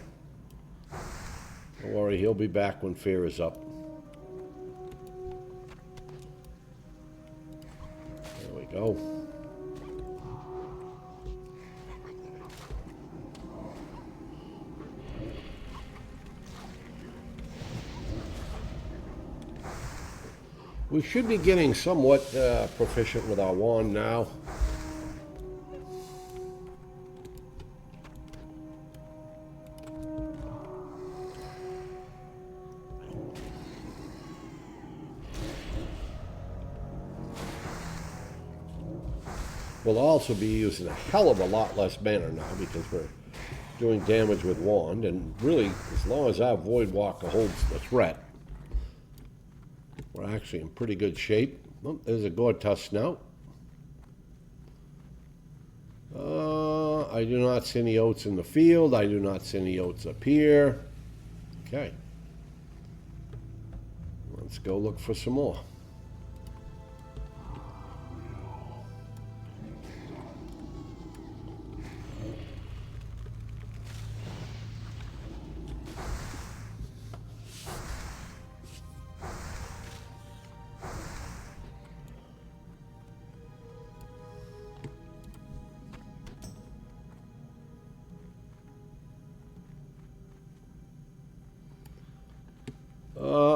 Don't worry, he'll be back when fear is up. There we go. We should be getting somewhat proficient with our wand now. We'll also be using a hell of a lot less mana now because we're doing damage with wand, and really, as long as our Void Walker holds the threat, we're actually in pretty good shape. Oh, there's a Gortuss snout. I do not see any oats in the field. I do not see any oats up here. Okay. Let's go look for some more.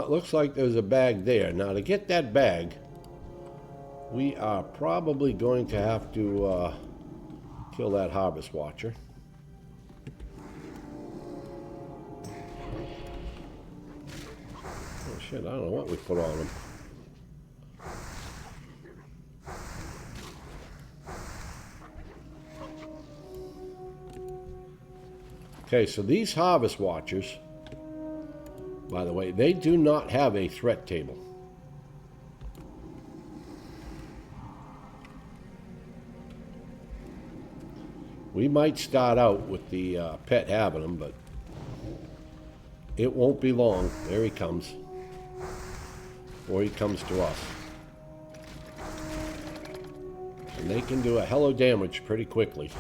Looks like there's a bag there. Now, to get that bag, we are probably going to have to kill that Harvest Watcher. Oh shit, I don't know what we put on him. Okay, so these Harvest Watchers, by the way, they do not have a threat table. We might start out with the pet having them, but it won't be long. There he comes. Or he comes to us. And they can do a hell of damage pretty quickly.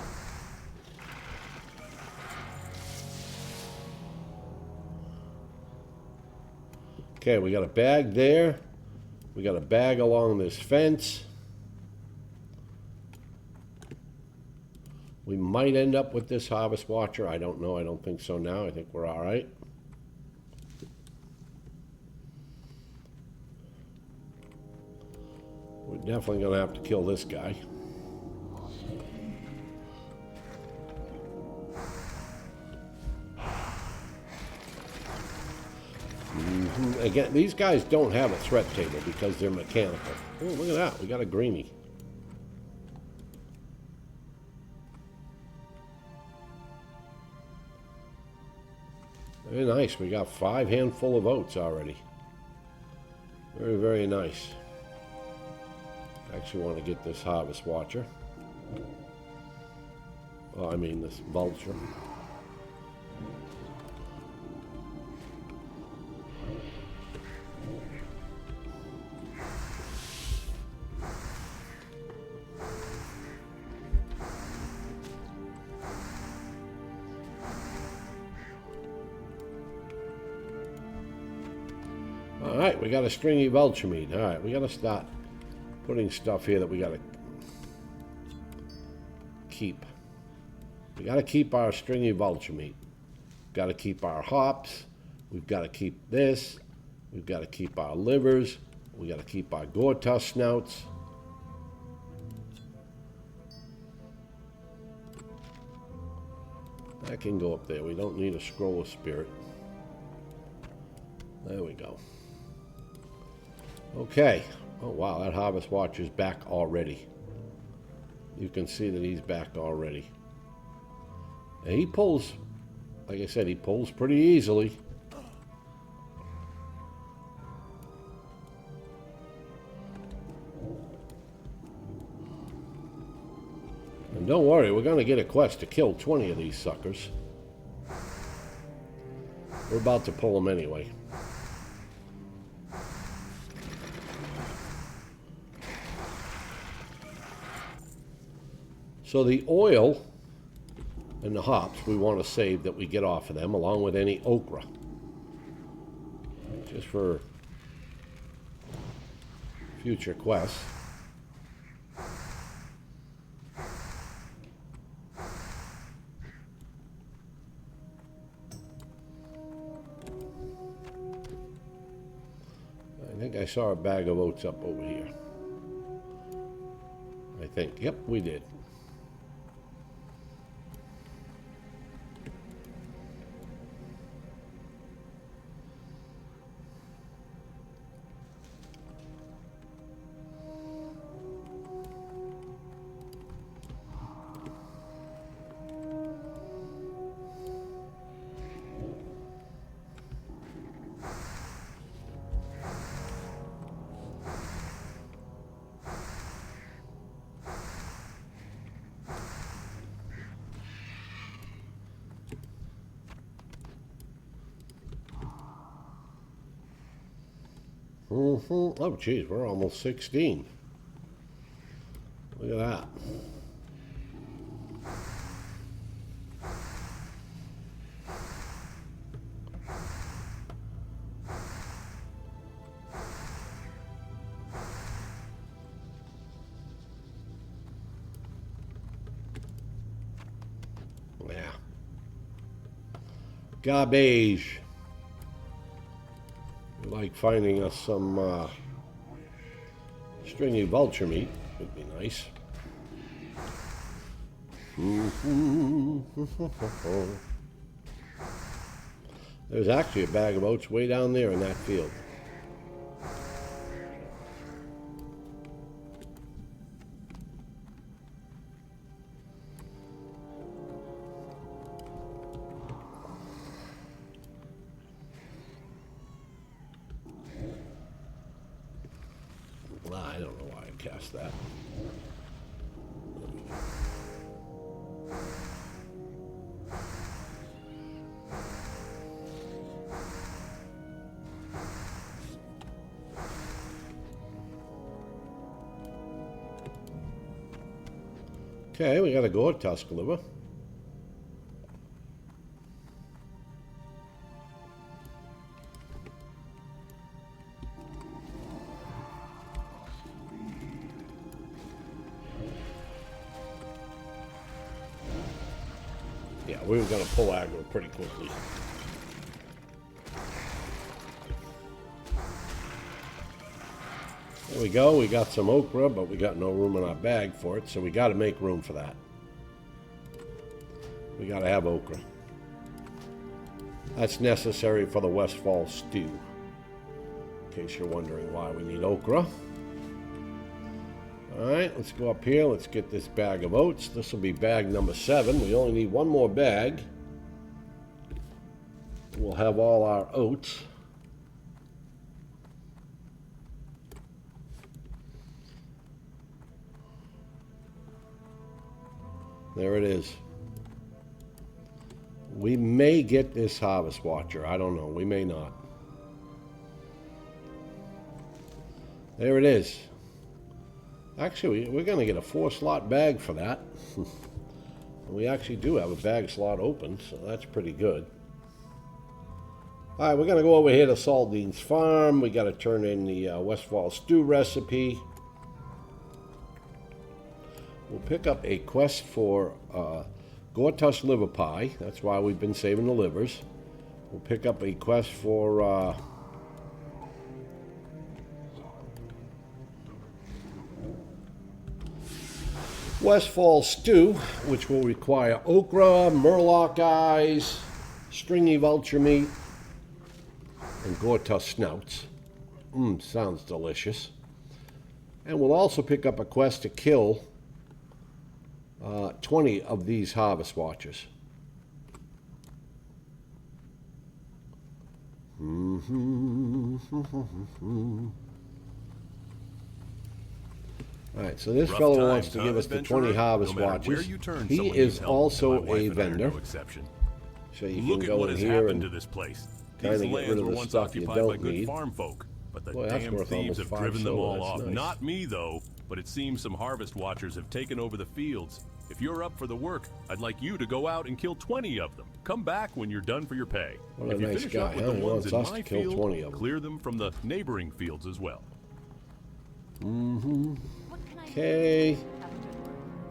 Okay, we got a bag there. We got a bag along this fence. We might end up with this Harvest Watcher. I don't know. I don't think so now. I think we're all right. We're definitely going to have to kill this guy. Again, these guys don't have a threat table because they're mechanical. Oh, look at that. We got a greenie. Very nice. We got 5 handful of oats already. Very, very nice. I actually want to get this Harvest Watcher. Oh, I mean this Vulture. Alright, we got a stringy vulture meat. Alright, we got to start putting stuff here that we got to keep. We got to keep our stringy vulture meat. Got to keep our hops. We've got to keep this. We've got to keep our livers. We got to keep our Gortuss snouts. That can go up there. We don't need a scroll of spirit. There we go. Okay. Oh, wow, that Harvest Watcher's back already. You can see that he's back already. And he pulls, like I said, he pulls pretty easily. And don't worry, we're going to get a quest to kill 20 of these suckers. We're about to pull them anyway. So the oil and the hops we want to save that we get off of them, along with any okra. Just for future quests. I think I saw a bag of oats up over here. I think. Yep, we did. Oh, geez, we're almost 16. Look at that. Yeah. Garbage. We like finding us some stringy vulture meat. Would be nice. There's actually a bag of oats way down there in that field. I don't know why I cast that. Okay, we got a gourd tusk liver. Yeah, we were going to pull aggro pretty quickly. There we go. We got some okra, but we got no room in our bag for it, so we got to make room for that. We got to have okra. That's necessary for the Westfall stew. In case you're wondering why we need okra. Alright, let's go up here. Let's get this bag of oats. This will be bag number 7. We only need one more bag. We'll have all our oats. There it is. We may get this Harvest Watcher. I don't know. We may not. There it is. Actually, we're going to get a 4-slot bag for that. We actually do have a bag slot open, so that's pretty good. All right, we're going to go over here to Saldine's farm. We got to turn in the Westfall stew recipe. We'll pick up a quest for gourd tusk liver pie. That's why we've been saving the livers. We'll pick up a quest for Westfall stew, which will require okra, murloc eyes, stringy vulture meat, and gourd tusk snouts. Sounds delicious. And we'll also pick up a quest to kill 20 of these Harvest Watchers. Alright, so this fellow wants to give us the 20 Harvest Watchers. He is also a vendor. So you can go in here and kind of get rid of the stuff you don't need. But the damn thieves have driven them all off. Not me, though, but it seems some Harvest Watchers have taken over the fields. If you're up for the work, I'd like you to go out and kill 20 of them. Come back when you're done for your pay. What a nice guy, huh? He wants us to kill 20 of them. Clear them from the neighboring fields as well. Okay.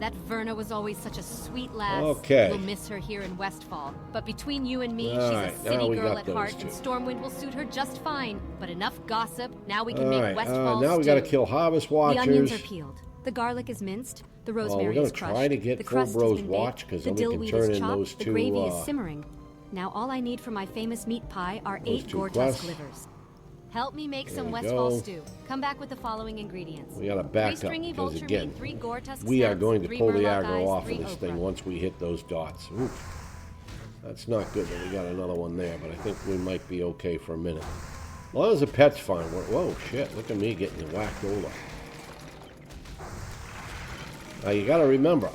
That Verna was always such a sweet lass. Okay. We'll miss her here in Westfall. But between you and me, she's right, a city girl at those heart, two. and Stormwind will suit her just fine. But enough gossip. Now we can make Westfall now we got to kill Harvest Watchers. The onions are peeled. The garlic is minced. The rosemary is crushed. We're going to try to get the full crust bros has been watch, baked. because The then we dill can weed turn is in chopped. those The two. gravy is simmering. Now all I need for my famous meat pie are 8 two gourd tusk quests. livers. Help me make There some we Westfall go. stew. Come back with the following ingredients. We got to 3 back up, stringy because vulture again, meat, 3 gourd tusk we are snouts, going to 3 pull the murloc aggro eyes, off 3 of this okra. thing once we hit those dots. Oof. That's not good that we got another one there, but I think we might be okay for a minute. As long as the pet's fine. Whoa, shit, look at me getting whacked over. Now you got to remember,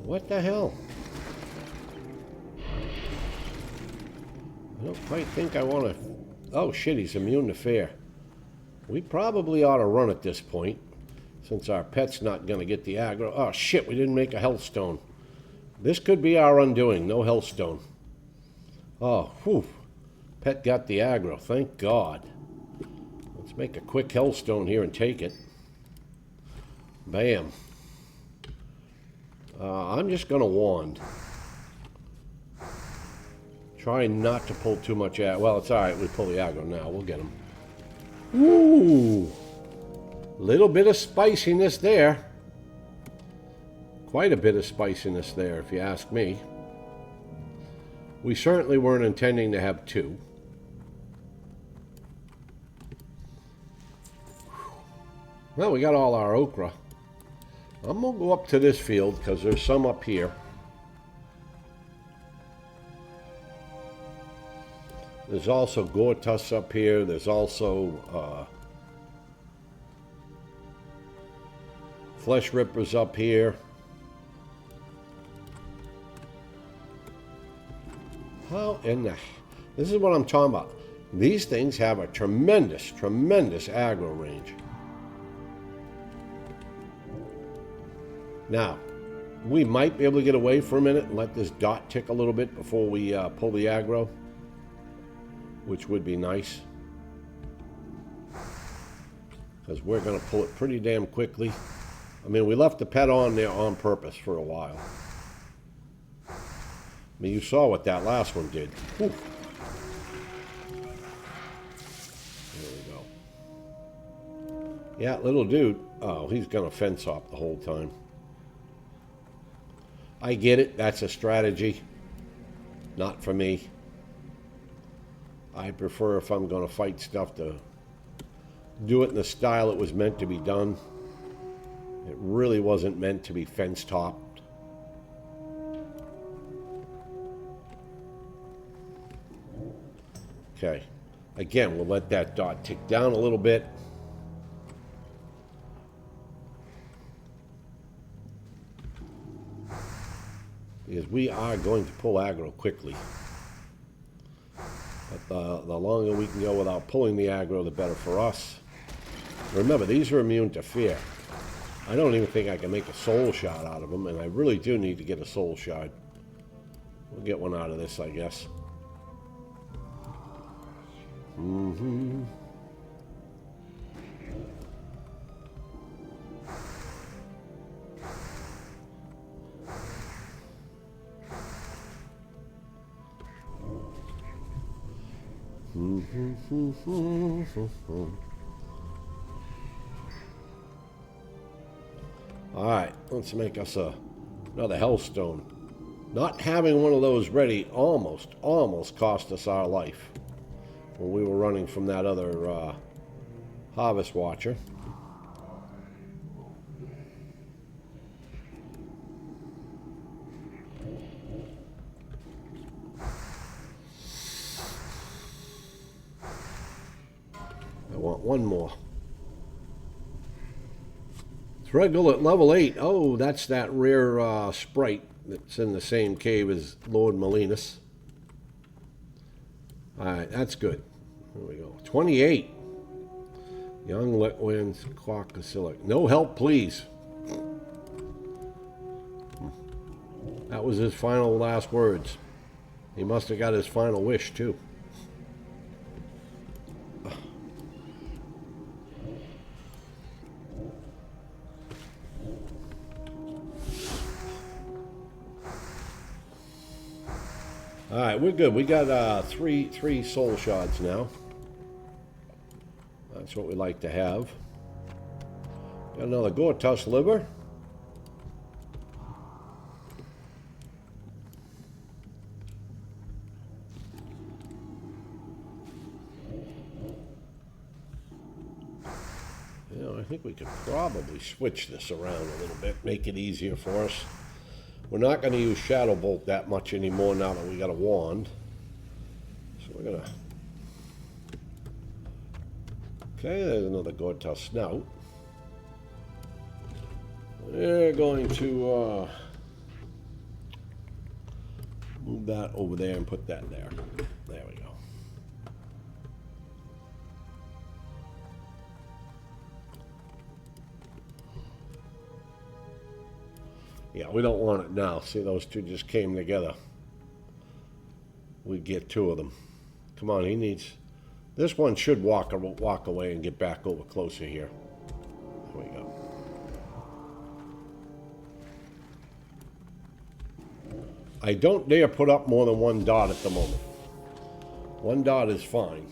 what the hell? I don't quite think I want to. Oh shit, he's immune to fear. We probably ought to run at this point, since our pet's not going to get the aggro. Oh shit, we didn't make a healthstone. This could be our undoing. No healthstone. Oh, whew. Pet got the aggro. Thank God. Let's make a quick healthstone here and take it. Bam. I'm just going to wand. Try not to pull too much aggro. Well, it's alright. We pull the aggro now. We'll get him. Ooh. Little bit of spiciness there. Quite a bit of spiciness there, if you ask me. We certainly weren't intending to have two. Well, we got all our okra. I'm going to go up to this field because there's some up here. There's also gortus up here. There's also flesh rippers up here. How in the... This is what I'm talking about. These things have a tremendous, tremendous aggro range. Now, we might be able to get away for a minute and let this dot tick a little bit before we pull the aggro, which would be nice. Because we're going to pull it pretty damn quickly. I mean, we left the pet on there on purpose for a while. I mean, you saw what that last one did. Whew. There we go. Yeah, little dude. Oh, he's going to fence off the whole time. I get it. That's a strategy. Not for me. I prefer, if I'm going to fight stuff, to do it in the style it was meant to be done. It really wasn't meant to be fence-topped. Okay. Again, we'll let that dot tick down a little bit. Because we are going to pull aggro quickly. But the longer we can go without pulling the aggro, the better for us. Remember, these are immune to fear. I don't even think I can make a soul shard out of them, and I really do need to get a soul shard. We'll get one out of this, I guess. Mm-hmm. All right, let's make us another hellstone. Not having one of those ready almost cost us our life when we were running from that other harvest watcher. I want one more. Threadgill at level 8. Oh, that's that rare sprite that's in the same cave as Lord Malinus. Alright, that's good. There we go. 28. Young Litwin's Quackasilic. No help, please. That was his final last words. He must have got his final wish, too. All right, we're good. We got three soul shards now. That's what we like to have. Got another Gortus liver. You know, I think we could probably switch this around a little bit, make it easier for us. We're not going to use Shadow Bolt that much anymore now that we got a wand. So we're going to... Okay, there's another Gortus snout. We're going to move that over there and put that there. There we go. Yeah, we don't want it now. See, those two just came together. We'd get two of them. Come on, he needs... This one should walk away and get back over closer here. There we go. I don't dare put up more than one dot at the moment. One dot is fine.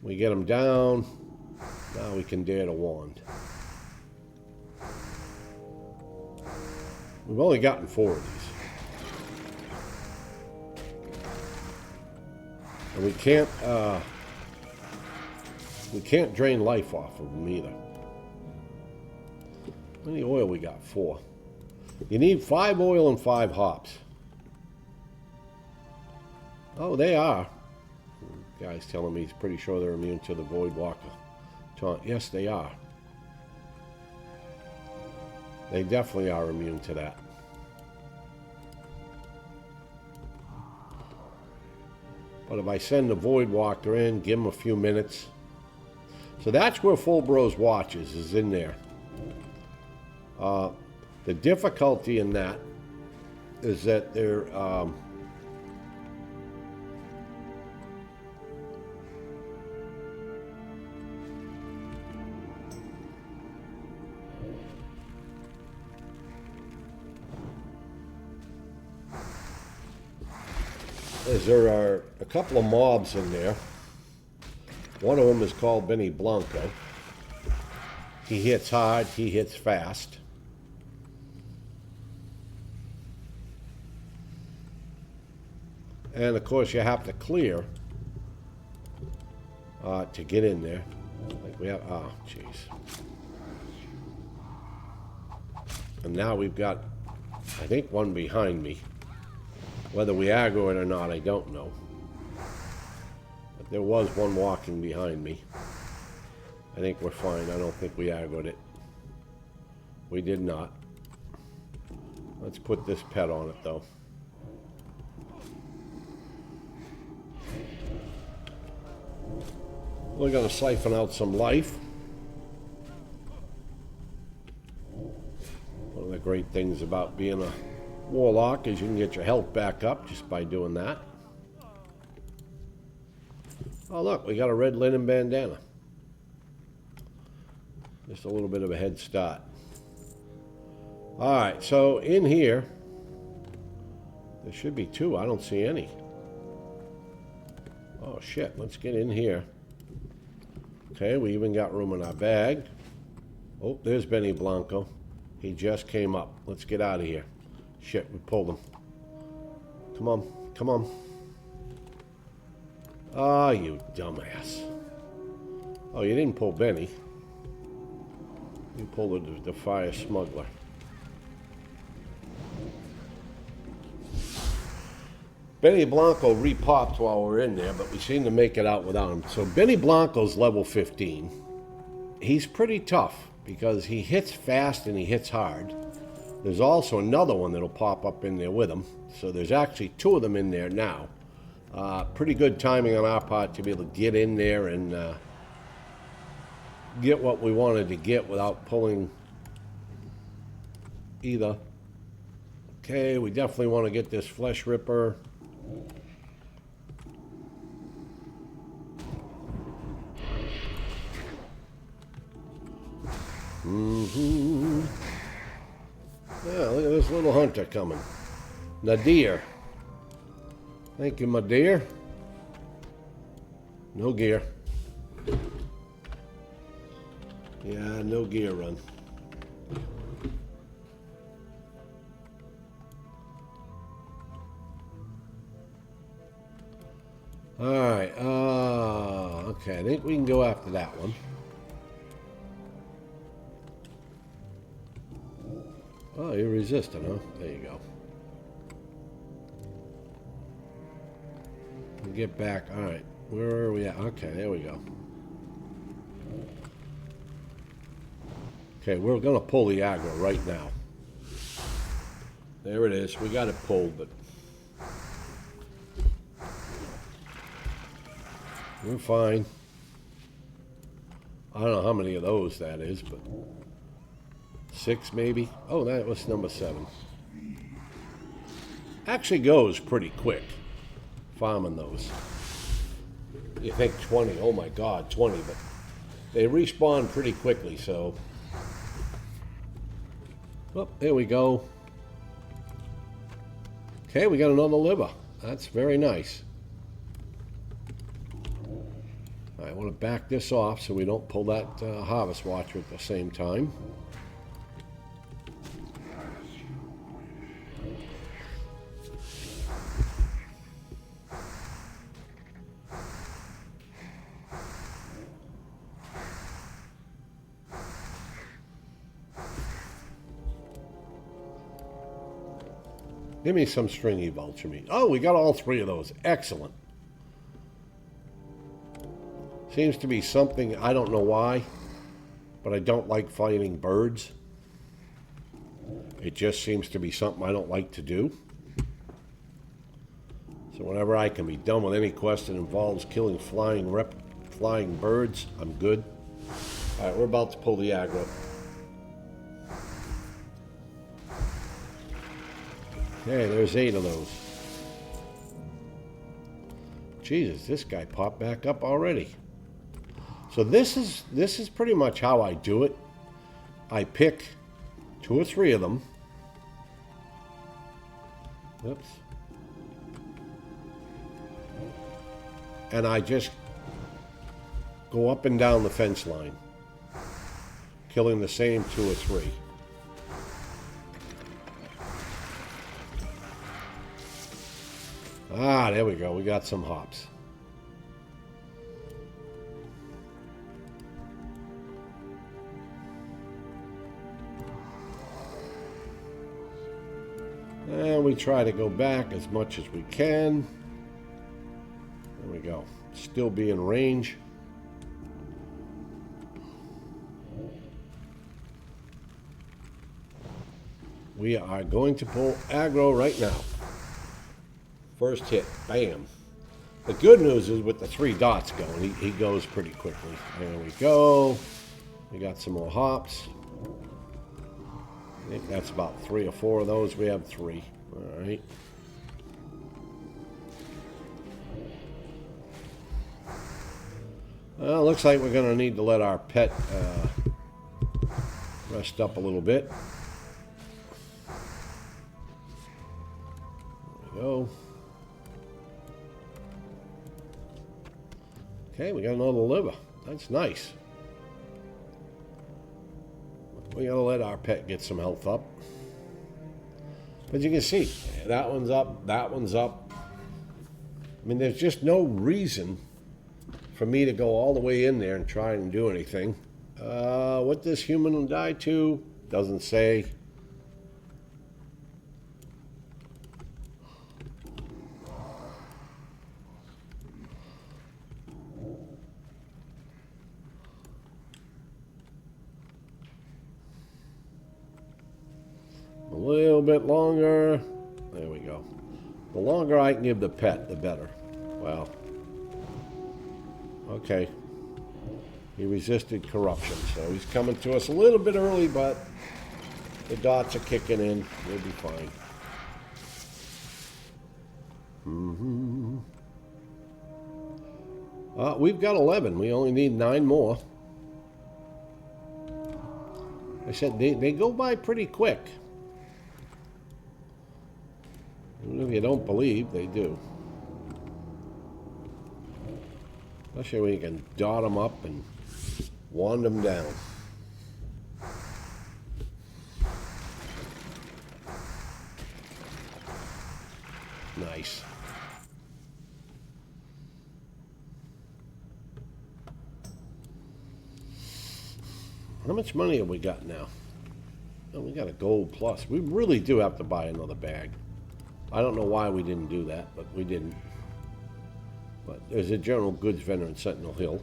We get them down. Now we can dare the wand. We've only gotten 4 of these. And we can't drain life off of them either. How many oil we got? 4. You need 5 oil and 5 hops. Oh, they are. The guy's telling me he's pretty sure they're immune to the Void Walker taunt. Yes, they are. They definitely are immune to that. But if I send the Void Walker in, give him a few minutes. So that's where Fulbro's Watch is in there. The difficulty in that is that they're... there are a couple of mobs in there. One of them is called Benny Blanco. He hits hard, he hits fast. And of course you have to clear to get in there. Like we have, oh jeez. And now we've got, I think, one behind me. Whether we aggro it or not, I don't know. But there was one walking behind me. I think we're fine. I don't think we aggroed it. We did not. Let's put this pet on it, though. We're going to siphon out some life. One of the great things about being a Warlock is you can get your health back up just by doing that. Oh look, we got a red linen bandana. Just a little bit of a head start. Alright, so in here, there should be 2. I don't see any. Oh shit, let's get in here. Okay, we even got room in our bag. Oh, there's Benny Blanco. He just came up. Let's get out of here. Shit, we pulled him. Come on, come on. Ah, you dumbass. Oh, you didn't pull Benny. You pulled the fire smuggler. Benny Blanco repopped while we're in there, but we seem to make it out without him. So Benny Blanco's level 15. He's pretty tough because he hits fast and he hits hard. There's also another one that'll pop up in there with him. So there's actually 2 of them in there now. Pretty good timing on our part to be able to get in there and get what we wanted to get without pulling either. Okay, we definitely want to get this Flesh Ripper. Yeah, look at this little hunter coming. Nadir. Thank you, my dear. No gear. Yeah, no gear run. Alright, okay, I think we can go after that one. Oh, you're resistant, huh? There you go. We'll get back. Alright, where are we at? Okay, there we go. Okay, we're going to pull the aggro right now. There it is. We got it pulled, but we're fine. I don't know how many of those that is, but 6 maybe. Oh, that was number 7. Actually goes pretty quick, farming those. You think 20, oh my God, 20, but they respawn pretty quickly, so. Oh, there we go. Okay, we got another liver. That's very nice. I want to back this off so we don't pull that harvest watcher at the same time. Give me some stringy vulture meat. Oh, we got all 3 of those. Excellent. Seems to be something, I don't know why, but I don't like fighting birds. It just seems to be something I don't like to do. So whenever I can be done with any quest that involves killing flying birds, I'm good. All right, we're about to pull the aggro. Okay, there's 8 of those. Jesus, this guy popped back up already. So this is pretty much how I do it. I pick 2 or 3 of them. Oops. And I just go up and down the fence line, killing the same 2 or 3. Ah, there we go. We got some hops. And we try to go back as much as we can. There we go. Still be in range. We are going to pull aggro right now. First hit, bam. The good news is with the 3 dots going, he goes pretty quickly. There we go. We got some more hops. I think that's about 3 or 4 of those. We have 3. All right. Well, looks like we're going to need to let our pet rest up a little bit. There we go. Okay, we got another liver. That's nice. We gotta let our pet get some health up. But you can see, that one's up, that one's up. I mean, there's just no reason for me to go all the way in there and try and do anything. What this human die to? Doesn't say. A little bit longer. There we go. The longer I can give the pet, the better. Well, okay. He resisted corruption, so he's coming to us a little bit early, but the dots are kicking in. We'll be fine. We've got 11. We only need 9 more. I said they go by pretty quick. Even if you don't believe, they do. Especially when you can dot them up and wand them down. Nice. How much money have we got now? Oh, we got a gold plus. We really do have to buy another bag. I don't know why we didn't do that, but we didn't. But there's a general goods vendor in Sentinel Hill.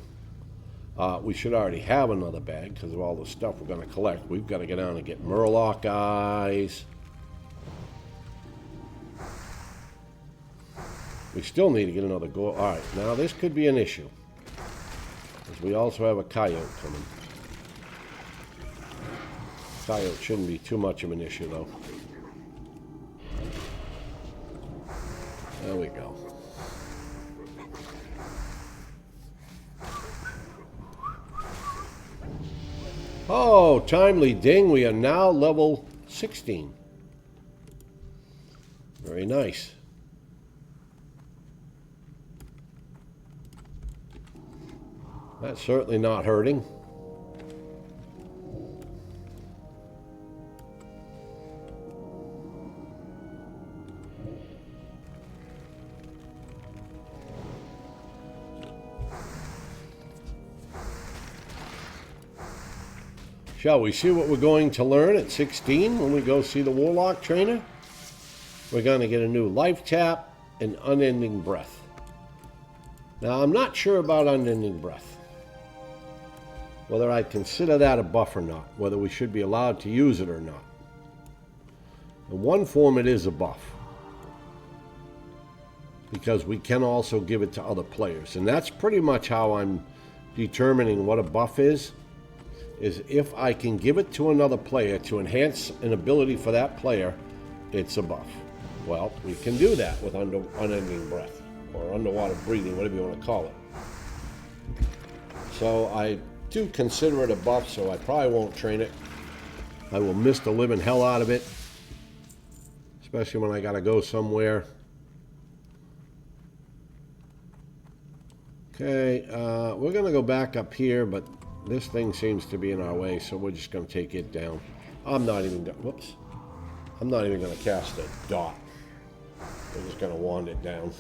We should already have another bag because of all the stuff we're going to collect. We've got to get down and get Murloc eyes. We still need to get another gold. All right, now this could be an issue. Because we also have a coyote coming. Coyote shouldn't be too much of an issue, though. There we go. Oh, timely ding. We are now level 16. Very nice. That's certainly not hurting. Shall we see what we're going to learn at 16 when we go see the Warlock trainer? We're going to get a new life tap and unending breath. Now, I'm not sure about unending breath. Whether I consider that a buff or not. Whether we should be allowed to use it or not. In one form, it is a buff. Because we can also give it to other players. And that's pretty much how I'm determining what a buff is if I can give it to another player to enhance an ability for that player, it's a buff. Well, we can do that with unending breath or underwater breathing, whatever you want to call it. So I do consider it a buff, so I probably won't train it. I will miss the living hell out of it, especially when I got to go somewhere. Okay, we're going to go back up here, but this thing seems to be in our way, so we're just going to take it down. I'm not even going to cast a dot. We're just going to wand it down.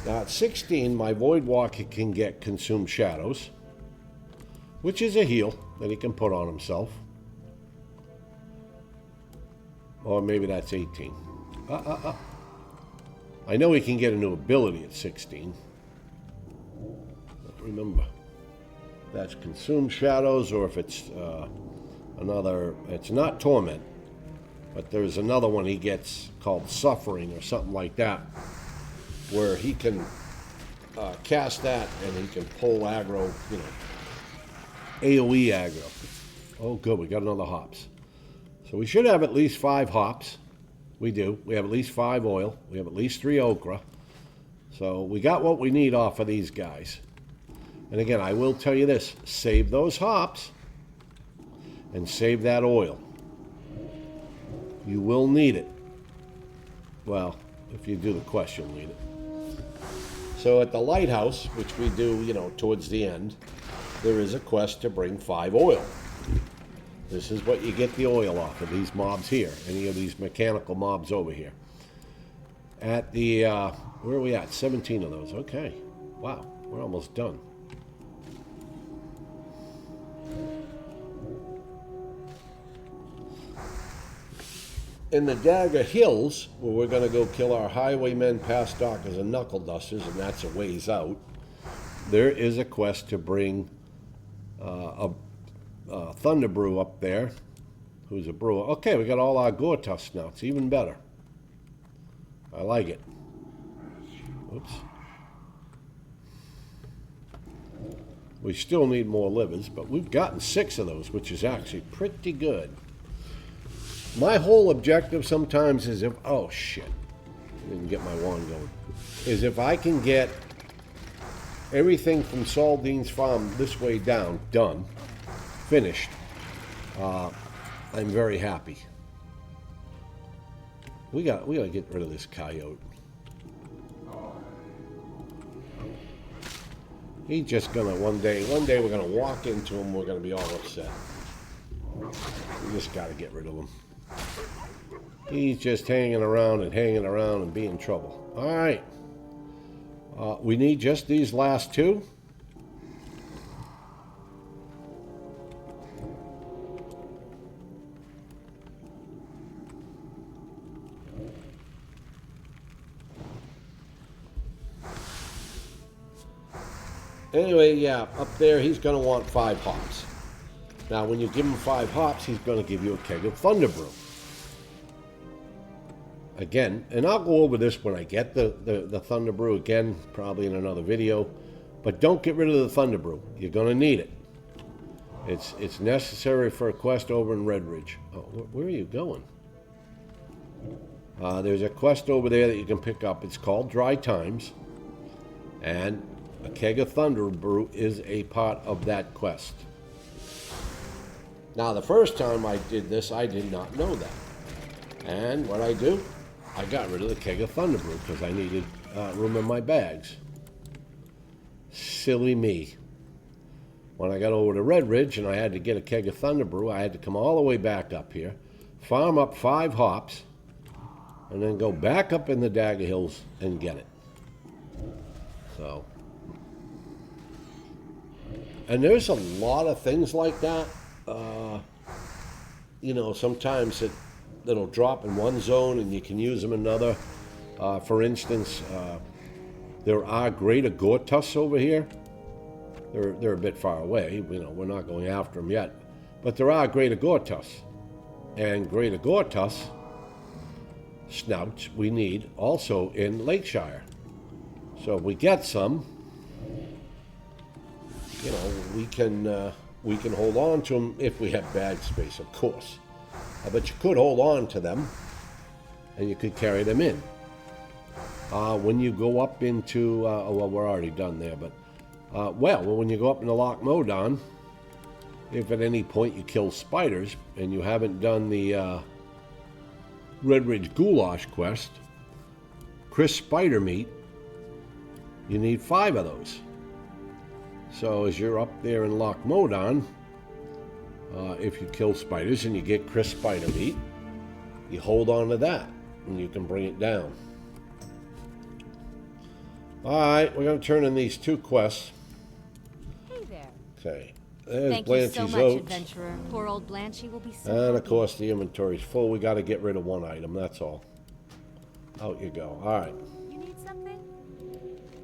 Now at 16, my Void Walker can get Consumed Shadows, which is a heal that he can put on himself. Or maybe that's 18. I know he can get a new ability at 16. But remember, that's Consumed Shadows, or if it's another, it's not Torment, but there's another one he gets called Suffering or something like that, where he can cast that and he can pull aggro, you know, AoE aggro. Oh, good, we got another hops. So we should have at least 5 hops. We do. We have at least 5 oil. We have at least 3 okra. So we got what we need off of these guys. And again, I will tell you this. Save those hops and save that oil. You will need it. Well, if you do the quest, you'll need it. So at the lighthouse, which we do, you know, towards the end, there is a quest to bring 5 oil. This is what you get the oil off of these mobs here. Any of these mechanical mobs over here. At the, where are we at? 17 of those. Okay. Wow. We're almost done. In the Dagger Hills, where we're going to go kill our highwaymen, past stalkers, and knuckle dusters, and that's a ways out, there is a quest to bring a Thunder Brew up there, who's a brewer. Okay, we got all our gore tusks now. It's even better. I like it. Oops. We still need more livers, but we've gotten 6 of those, which is actually pretty good. My whole objective sometimes is if, oh shit, I didn't get my wand going, is if I can get everything from Saldine's farm this way down, done, finished, I'm very happy. We gotta get rid of this coyote. He's just gonna one day we're gonna walk into him, we're gonna be all upset. We just gotta get rid of him. He's just hanging around and being trouble. All right. We need just these last 2. Anyway, yeah, up there he's going to want 5 hops. Now, when you give him 5 hops, he's going to give you a keg of Thunder Brew. again, and I'll go over this when I get the Thunder Brew again, probably in another video. But don't get rid of the Thunder Brew. You're going to need it. It's necessary for a quest over in Red Ridge. Oh, where are you going? There's a quest over there that you can pick up. It's called Dry Times. And a keg of Thunder Brew is a part of that quest. Now, the first time I did this, I did not know that. And what I do, I got rid of the keg of Thunder Brew because I needed room in my bags. Silly me. When I got over to Red Ridge and I had to get a keg of Thunder Brew, I had to come all the way back up here, farm up 5 hops, and then go back up in the Dagger Hills and get it. So, and there's a lot of things like that. You know, sometimes it'll drop in one zone and you can use them in another. For instance, there are greater Gortus over here. They're a bit far away. You know, we're not going after them yet. But there are greater Gortus. And greater Gortus snouts we need also in Lakeshire. So if we get some, you know, we can hold on to them if we have bag space, of course. But you could hold on to them and you could carry them in. When you go up into, well, we're already done there, but, when you go up into Loch Modan, if at any point you kill spiders and you haven't done the Red Ridge Goulash quest, crisp spider meat, you need 5 of those. So as you're up there in Loch Modan, if you kill spiders and you get crisp spider meat, you hold on to that and you can bring it down. Alright, we're going to turn in these 2 quests. Hey there. Okay. There's Thank Blanchie's you so much, oats. adventurer. Poor old Blanchie will be so And of happy. course the inventory's full. We got to get rid of 1 item, that's all. Out you go. Alright. You need something?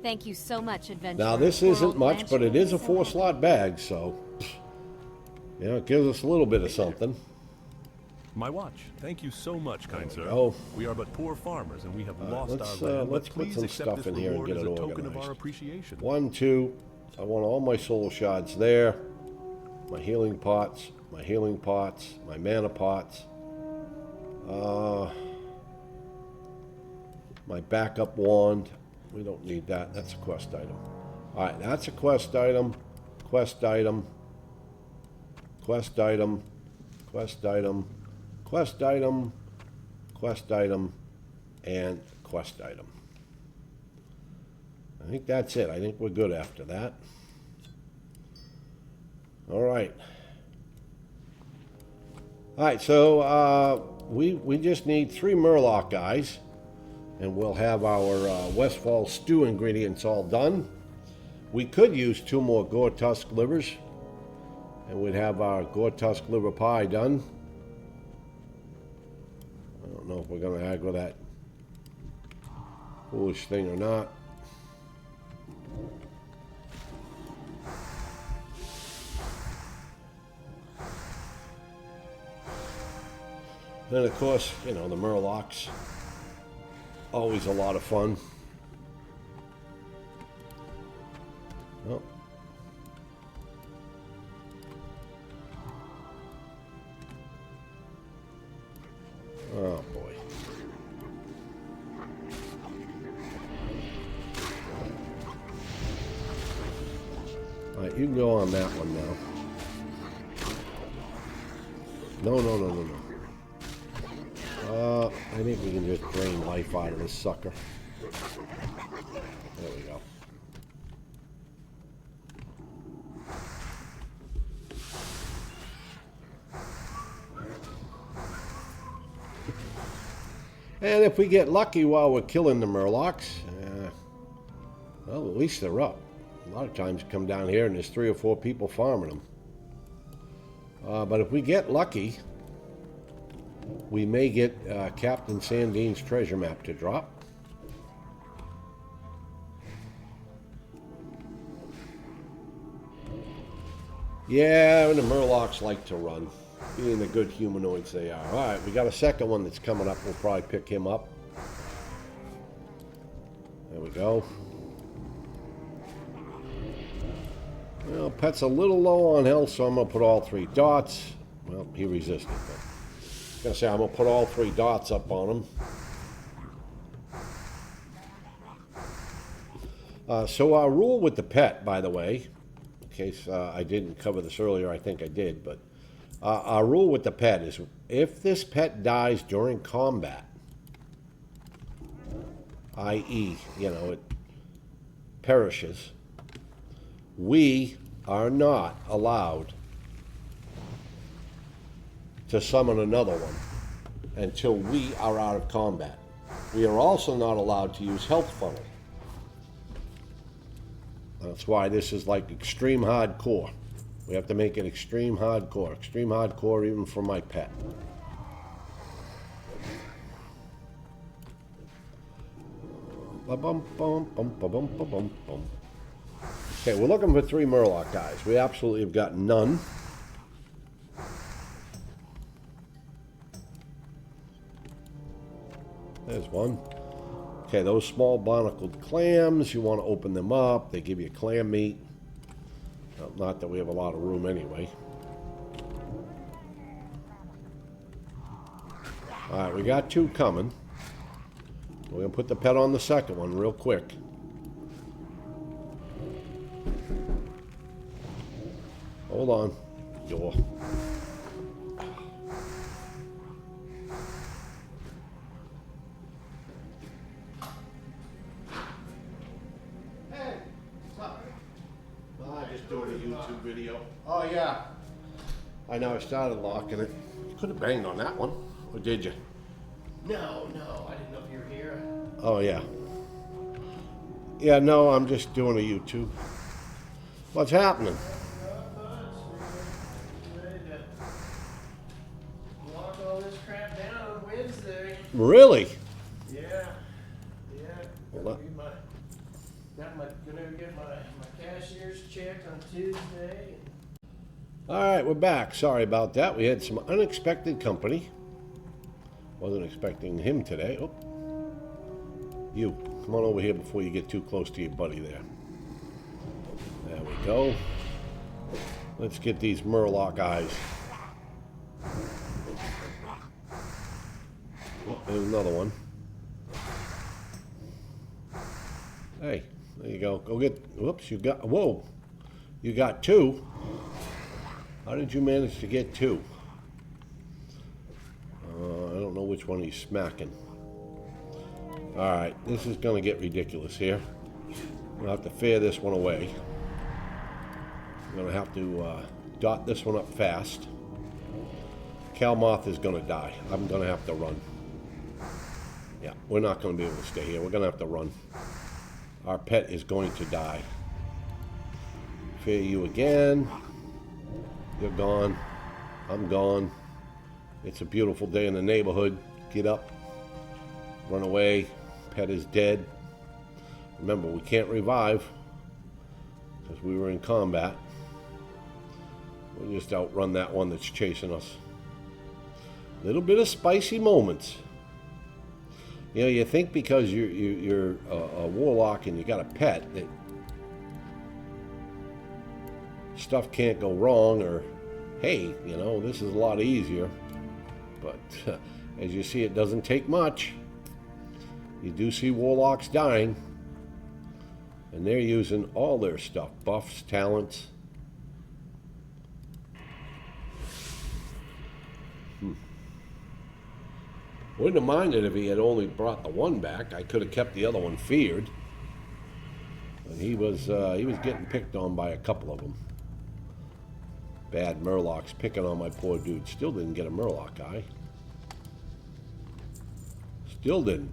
Thank you so much, adventurer. Now this Poor isn't old much, Blanchie but it will is be a so 4-slot bag, so you know, it gives us a little bit of something. My watch. Thank you so much, kind sir. Oh. We are but poor farmers, and we have lost let's, our land. let's but put please some accept stuff this in here and reward get as it a token of organized. our appreciation. 1, 2. I want all my soul shards there. My healing pots, my healing pots, my mana pots. My backup wand. We don't need that. That's a quest item. Alright, that's a quest item. Quest item. Quest item. Quest item. Quest item. Quest item. And quest item. I think that's it. I think we're good after that. Alright. Alright, so we just need 3 Murloc guys. And we'll have our Westfall stew ingredients all done. We could use 2 more Gore-Tusk livers. And we'd have our Gore-Tusk liver pie done. I don't know if we're going to aggro that foolish thing or not. And of course, you know, the Murlocs. Always a lot of fun. Oh. Oh boy. Alright, you can go on that one now. No. I think we can just drain life out of this sucker. There we go. And if we get lucky while we're killing the Murlocs, well, at least they're up. A lot of times you come down here and there's 3 or 4 people farming them. But if we get lucky, we may get Captain Sandine's treasure map to drop. Yeah, and the Murlocs like to run, being the good humanoids they are. Alright, we got a second one that's coming up. We'll probably pick him up. we go. Well, Pet's a little low on health, so I'm going to put all 3 dots. Well, he resisted, but I'm going to say I'm going to put all 3 dots up on him. So our rule with the pet, by the way, in case I didn't cover this earlier, I think I did, but our rule with the pet is if this pet dies during combat, i.e., you know, it perishes, we are not allowed to summon another one until we are out of combat. We are also not allowed to use health funnel. That's why this is like extreme hardcore. We have to make it extreme hardcore. Extreme hardcore even for my pet. Okay, we're looking for 3 Murloc guys. We absolutely have got none. There's one. Okay, those small barnacled clams, you want to open them up. They give you clam meat. Well, not that we have a lot of room anyway. Alright, we got 2 coming. We're going to put the pet on the second one real quick. Hold on. Door. Hey, what's up? I'm just doing a YouTube video. Oh, yeah. I know, I started locking it. You could have banged on that one. Or did you? No, I didn't know if you were here. Oh, yeah. Yeah, no, I'm just doing a YouTube. What's happening? Ready to lock all this crap down on Wednesday. Really? Yeah. Well, Gonna get my cashier's check on Tuesday. all right, we're back. Sorry about that. We had some unexpected company. Wasn't expecting him today. Oh, you. Come on over here before you get too close to your buddy there. There we go. Let's get these Murloc eyes. Oh, there's another one. Hey, there you go. Go get, whoops, you got, whoa. You got 2. How did you manage to get 2? I don't know which one he's smacking. Alright, this is going to get ridiculous here. We'll have to fare this one away. I'm going to have to dot this one up fast. Calmoth is going to die. I'm going to have to run. Yeah, we're not going to be able to stay here. We're going to have to run. Our pet is going to die. Fare you again. You're gone. I'm gone. It's a beautiful day in the neighborhood. Get up. Run away. Pet is dead. Remember, we can't revive because we were in combat. We'll just outrun that one that's chasing us. Little bit of spicy moments. You know, you think because you're a warlock and you got a pet that stuff can't go wrong, or hey, you know, this is a lot easier. But as you see, it doesn't take much. You do see warlocks dying, and they're using all their stuff, buffs, talents. Wouldn't have minded if he had only brought the one back. I could have kept the other one feared. But he was getting picked on by a couple of them. Bad Murlocs picking on my poor dude. Still didn't get a Murloc eye. Still didn't.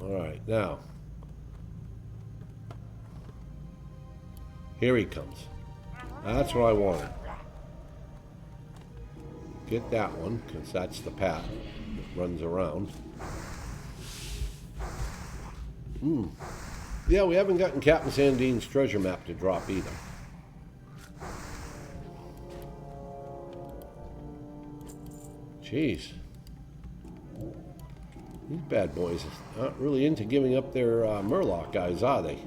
Alright, now. Here he comes. That's what I wanted. Get that one, because that's the path that runs around. Yeah, we haven't gotten Captain Sandine's treasure map to drop either. Jeez. These bad boys aren't really into giving up their Murloc guys, are they?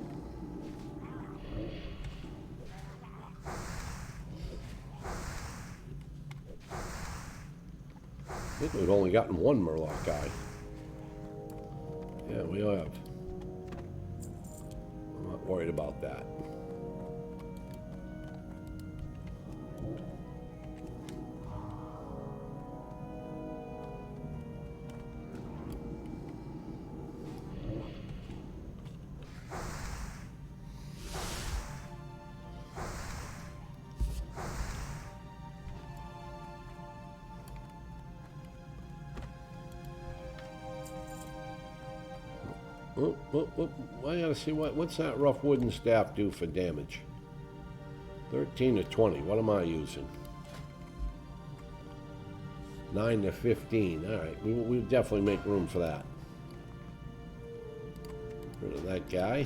I think we've only gotten one Murloc guy. Yeah, we have. I'm not worried about that. Oh, I gotta see what's that rough wooden staff do for damage? 13 to 20. What am I using? 9 to 15. All right, we'll definitely make room for that. Get rid of that guy.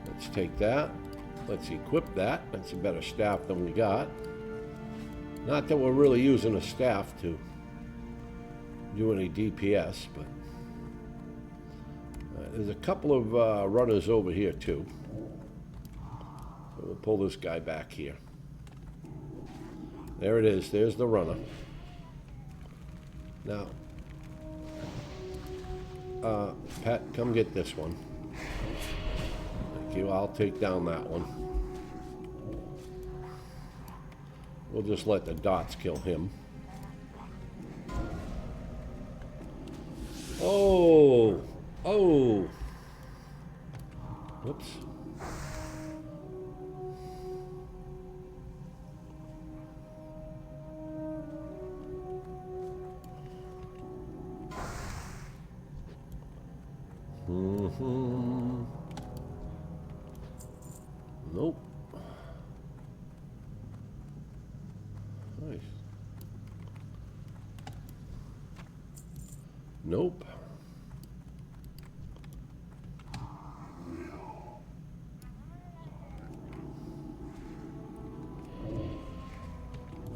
Let's take that. Let's equip that. That's a better staff than we got. Not that we're really using a staff to do any DPS, but there's a couple of runners over here too. So we'll pull this guy back here. There it is. There's the runner. Now, Pat, come get this one. Thank you. I'll take down that one. We'll just let the dots kill him. Oh! Oh! Whoops. Nope. Nice. Nope.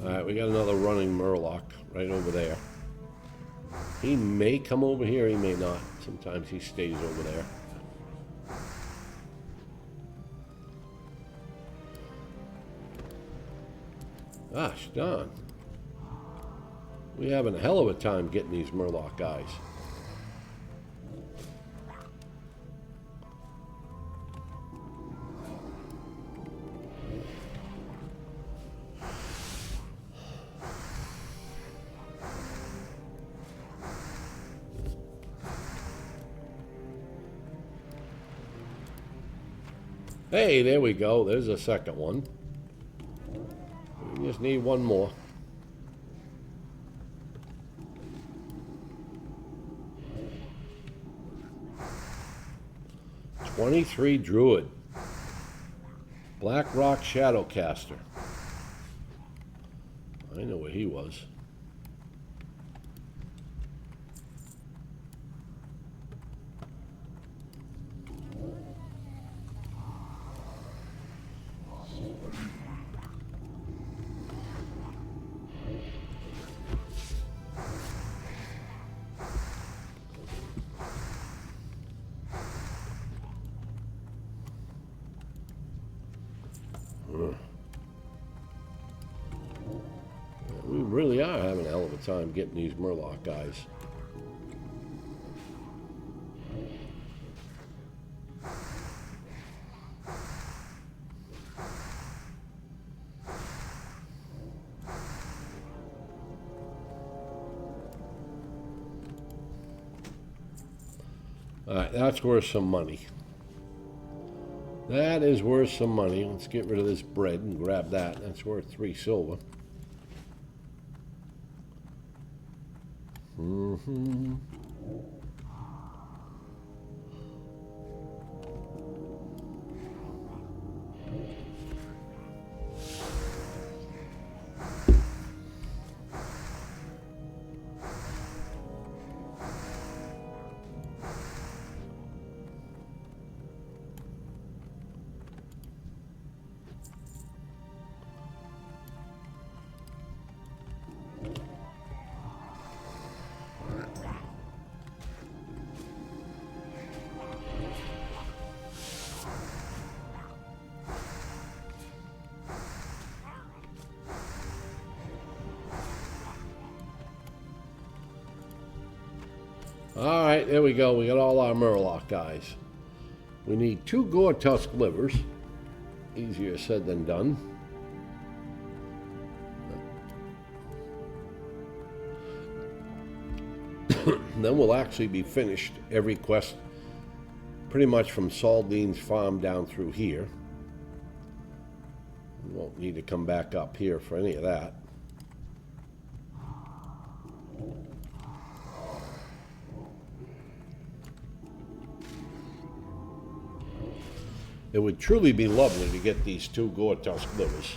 Alright, we got another running Murloc right over there. He may come over here, he may not. Sometimes he stays over there. Gosh darn. We're having a hell of a time getting these Murloc guys. Hey, there we go. There's a second one. We just need one more. '23 Druid. Black Rock Shadowcaster. I know where he was. We really are having a hell of a time getting these Murloc guys. Alright, that's worth some money. That is worth some money. Let's get rid of this bread and grab that. That's worth 3 silver. Alright, there we go. We got all our Murloc guys. We need 2 Gore Tusk livers. Easier said than done. Then we'll actually be finished every quest pretty much from Saldine's farm down through here. We won't need to come back up here for any of that. It would truly be lovely to get these 2 Gore Tusk livers.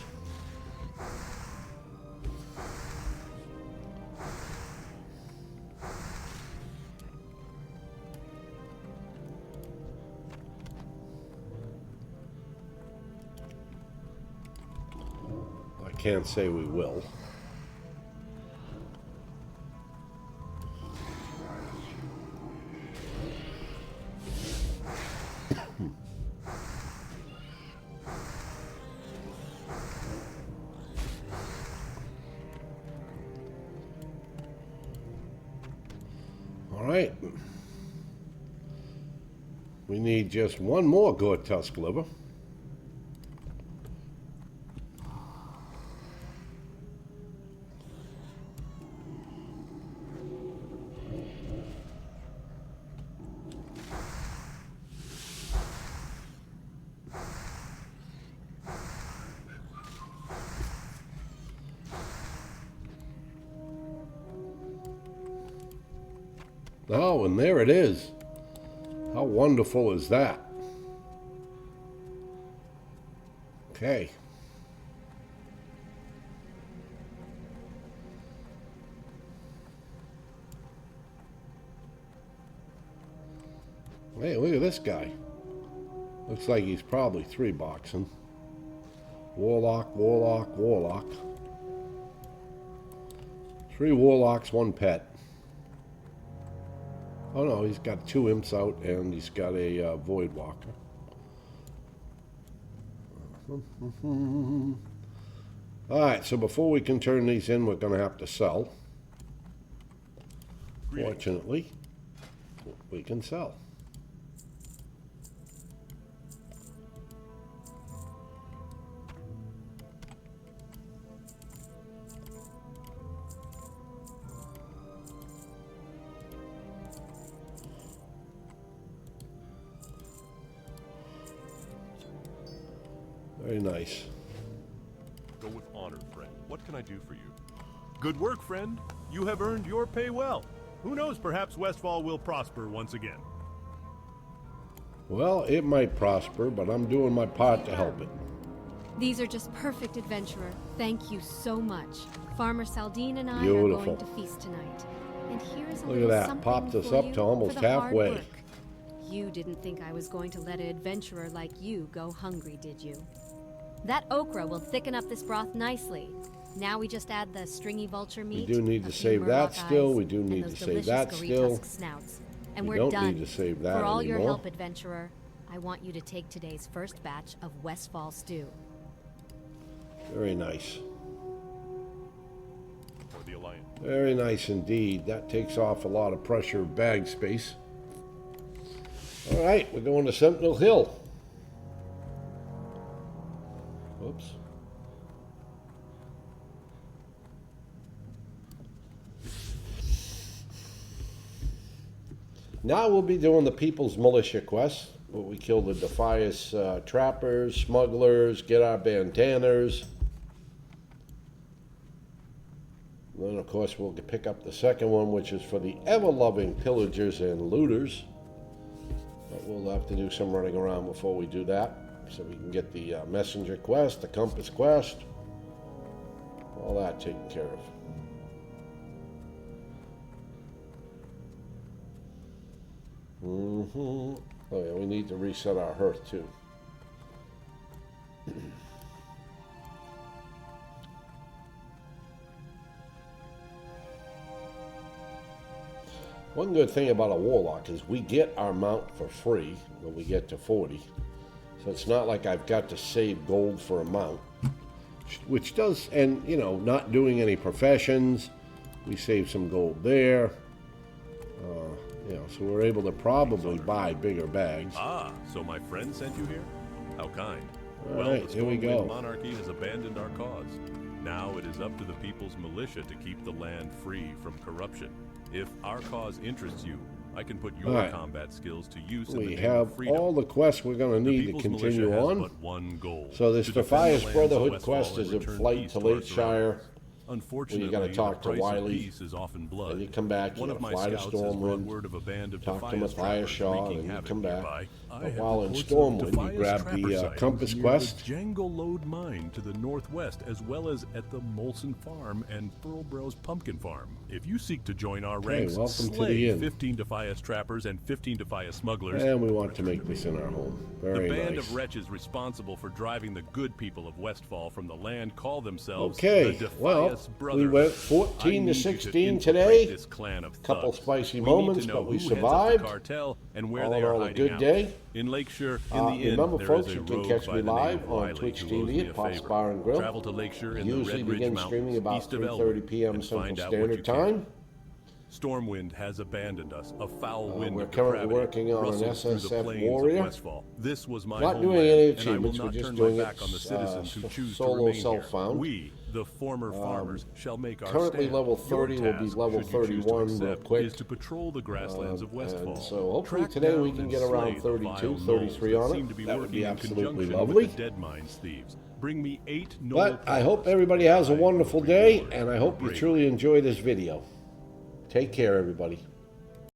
I can't say we will. Alright. We need just 1 more Gore Tusk liver. Oh, and there it is. How wonderful is that? Okay. Hey, look at this guy. Looks like he's probably 3-boxing. Warlock, Warlock, Warlock. 3 Warlocks, 1 pet. Oh no, he's got 2 imps out and he's got a Void Walker. Alright, so before we can turn these in, we're going to have to sell. Fortunately, we can sell. Very nice. Go with honor, friend. What can I do for you? Good work, friend. You have earned your pay well. Who knows, perhaps Westfall will prosper once again. Well, it might prosper, but I'm doing my part to help it. These are just perfect, adventurer. Thank you so much. Farmer Saldine and I Beautiful. are going to feast tonight. And here is a Look little at that. something Popped us for up you to almost for the hard halfway. work. You didn't think I was going to let an adventurer like you go hungry, did you? That okra will thicken up this broth nicely. Now we just add the stringy vulture meat. We do need to save that still. We do need to save that still. Snouts. And We we're don't done. need to save that For all your anymore. help, adventurer, I want you to take today's first batch of Westfall stew. Very nice. For the Alliance. Very nice indeed. That takes off a lot of pressure bag space. All right, we're going to Sentinel Hill. Oops. Now we'll be doing the People's Militia quest, where we kill the Defias trappers, smugglers, get our bandanas. Then, of course, we'll pick up the second one, which is for the ever-loving pillagers and looters. But we'll have to do some running around before we do that, so we can get the messenger quest, the compass quest, all that taken care of. Oh yeah, we need to reset our hearth too. One good thing about a Warlock is we get our mount for free when we get to 40. So it's not like I've got to save gold for a mount. Which does, and you know, not doing any professions, we save some gold there. You know, so we're able to probably buy bigger bags. Ah, so my friend sent you here? How kind. All Well, right, the here we go. Stormwind monarchy has abandoned our cause. Now it is up to the people's militia to keep the land free from corruption. If our cause interests you, I can put your right. combat skills to use in the We name have of freedom. all the quests we're going to The need to People's continue Militia has on. but one goal, So this to defend the Defias lands of Brotherhood Westfall quest and is a return flight peace to our Lakeshire. surroundings. Unfortunately, gotta talk the to price of Wiley, peace is often blood. and you come back, you One gotta of my fly to scouts has brought Stormwind, word of a band of talk to Defias Matthias trappers Shaw, wreaking and you havoc come back. nearby. I But have while in reports of Stormwind, you Defias grab trapper the sightings Compass near quest. the Jangle Lode mine to the northwest, as well as at the Molson Farm and Furlbros Pumpkin Farm. If you seek to join our ranks, welcome to slay the inn. 15 Defias trappers and 15 Defias smugglers. And we want to make this in our home. Very The band nice. of wretches responsible for driving the good people of Westfall from the land call themselves Okay, the Defias well, Brotherhood. we went I 14 need to you 16 infiltrate today. This clan of Couple thugs. spicy We moments, need to know but we who heads up survived. the cartel and where All they in are all, a hiding good out. day. In Lakeshire, in the inn, Remember, there folks, is a you can rogue catch by me the name live of on Wiley Twitch who owes TV me at a favor. Popsbarngrill. Travel to Lakeshire in Usually the Red begin Ridge streaming Mountains, about east of 3:30 Elwood, p.m. and Central find out what Standard you can. Time. Stormwind has abandoned us. A foul wind We're of currently depravity working on an rustles through the SSF plains Warrior. of Westfall. This was my Not doing homeland, any and I will achievements, not we're just turn doing my it back on the citizens who choose to solo remain here. self-found. We, the former farmers, shall make our Currently stand. level Your 30 will be task, level should you choose to 31 real accept, quick. is to patrol the grasslands of Westfall. And so hopefully Track today we down can and get around slay the 32, vile 33 gnolls on that it. seem to be That would be working in absolutely conjunction lovely. with the Dead Mines thieves. Bring me 8 gnoll But I hope powers. everybody has a I will wonderful day, reward and I your hope you bravery. truly enjoy this video. Take care, everybody.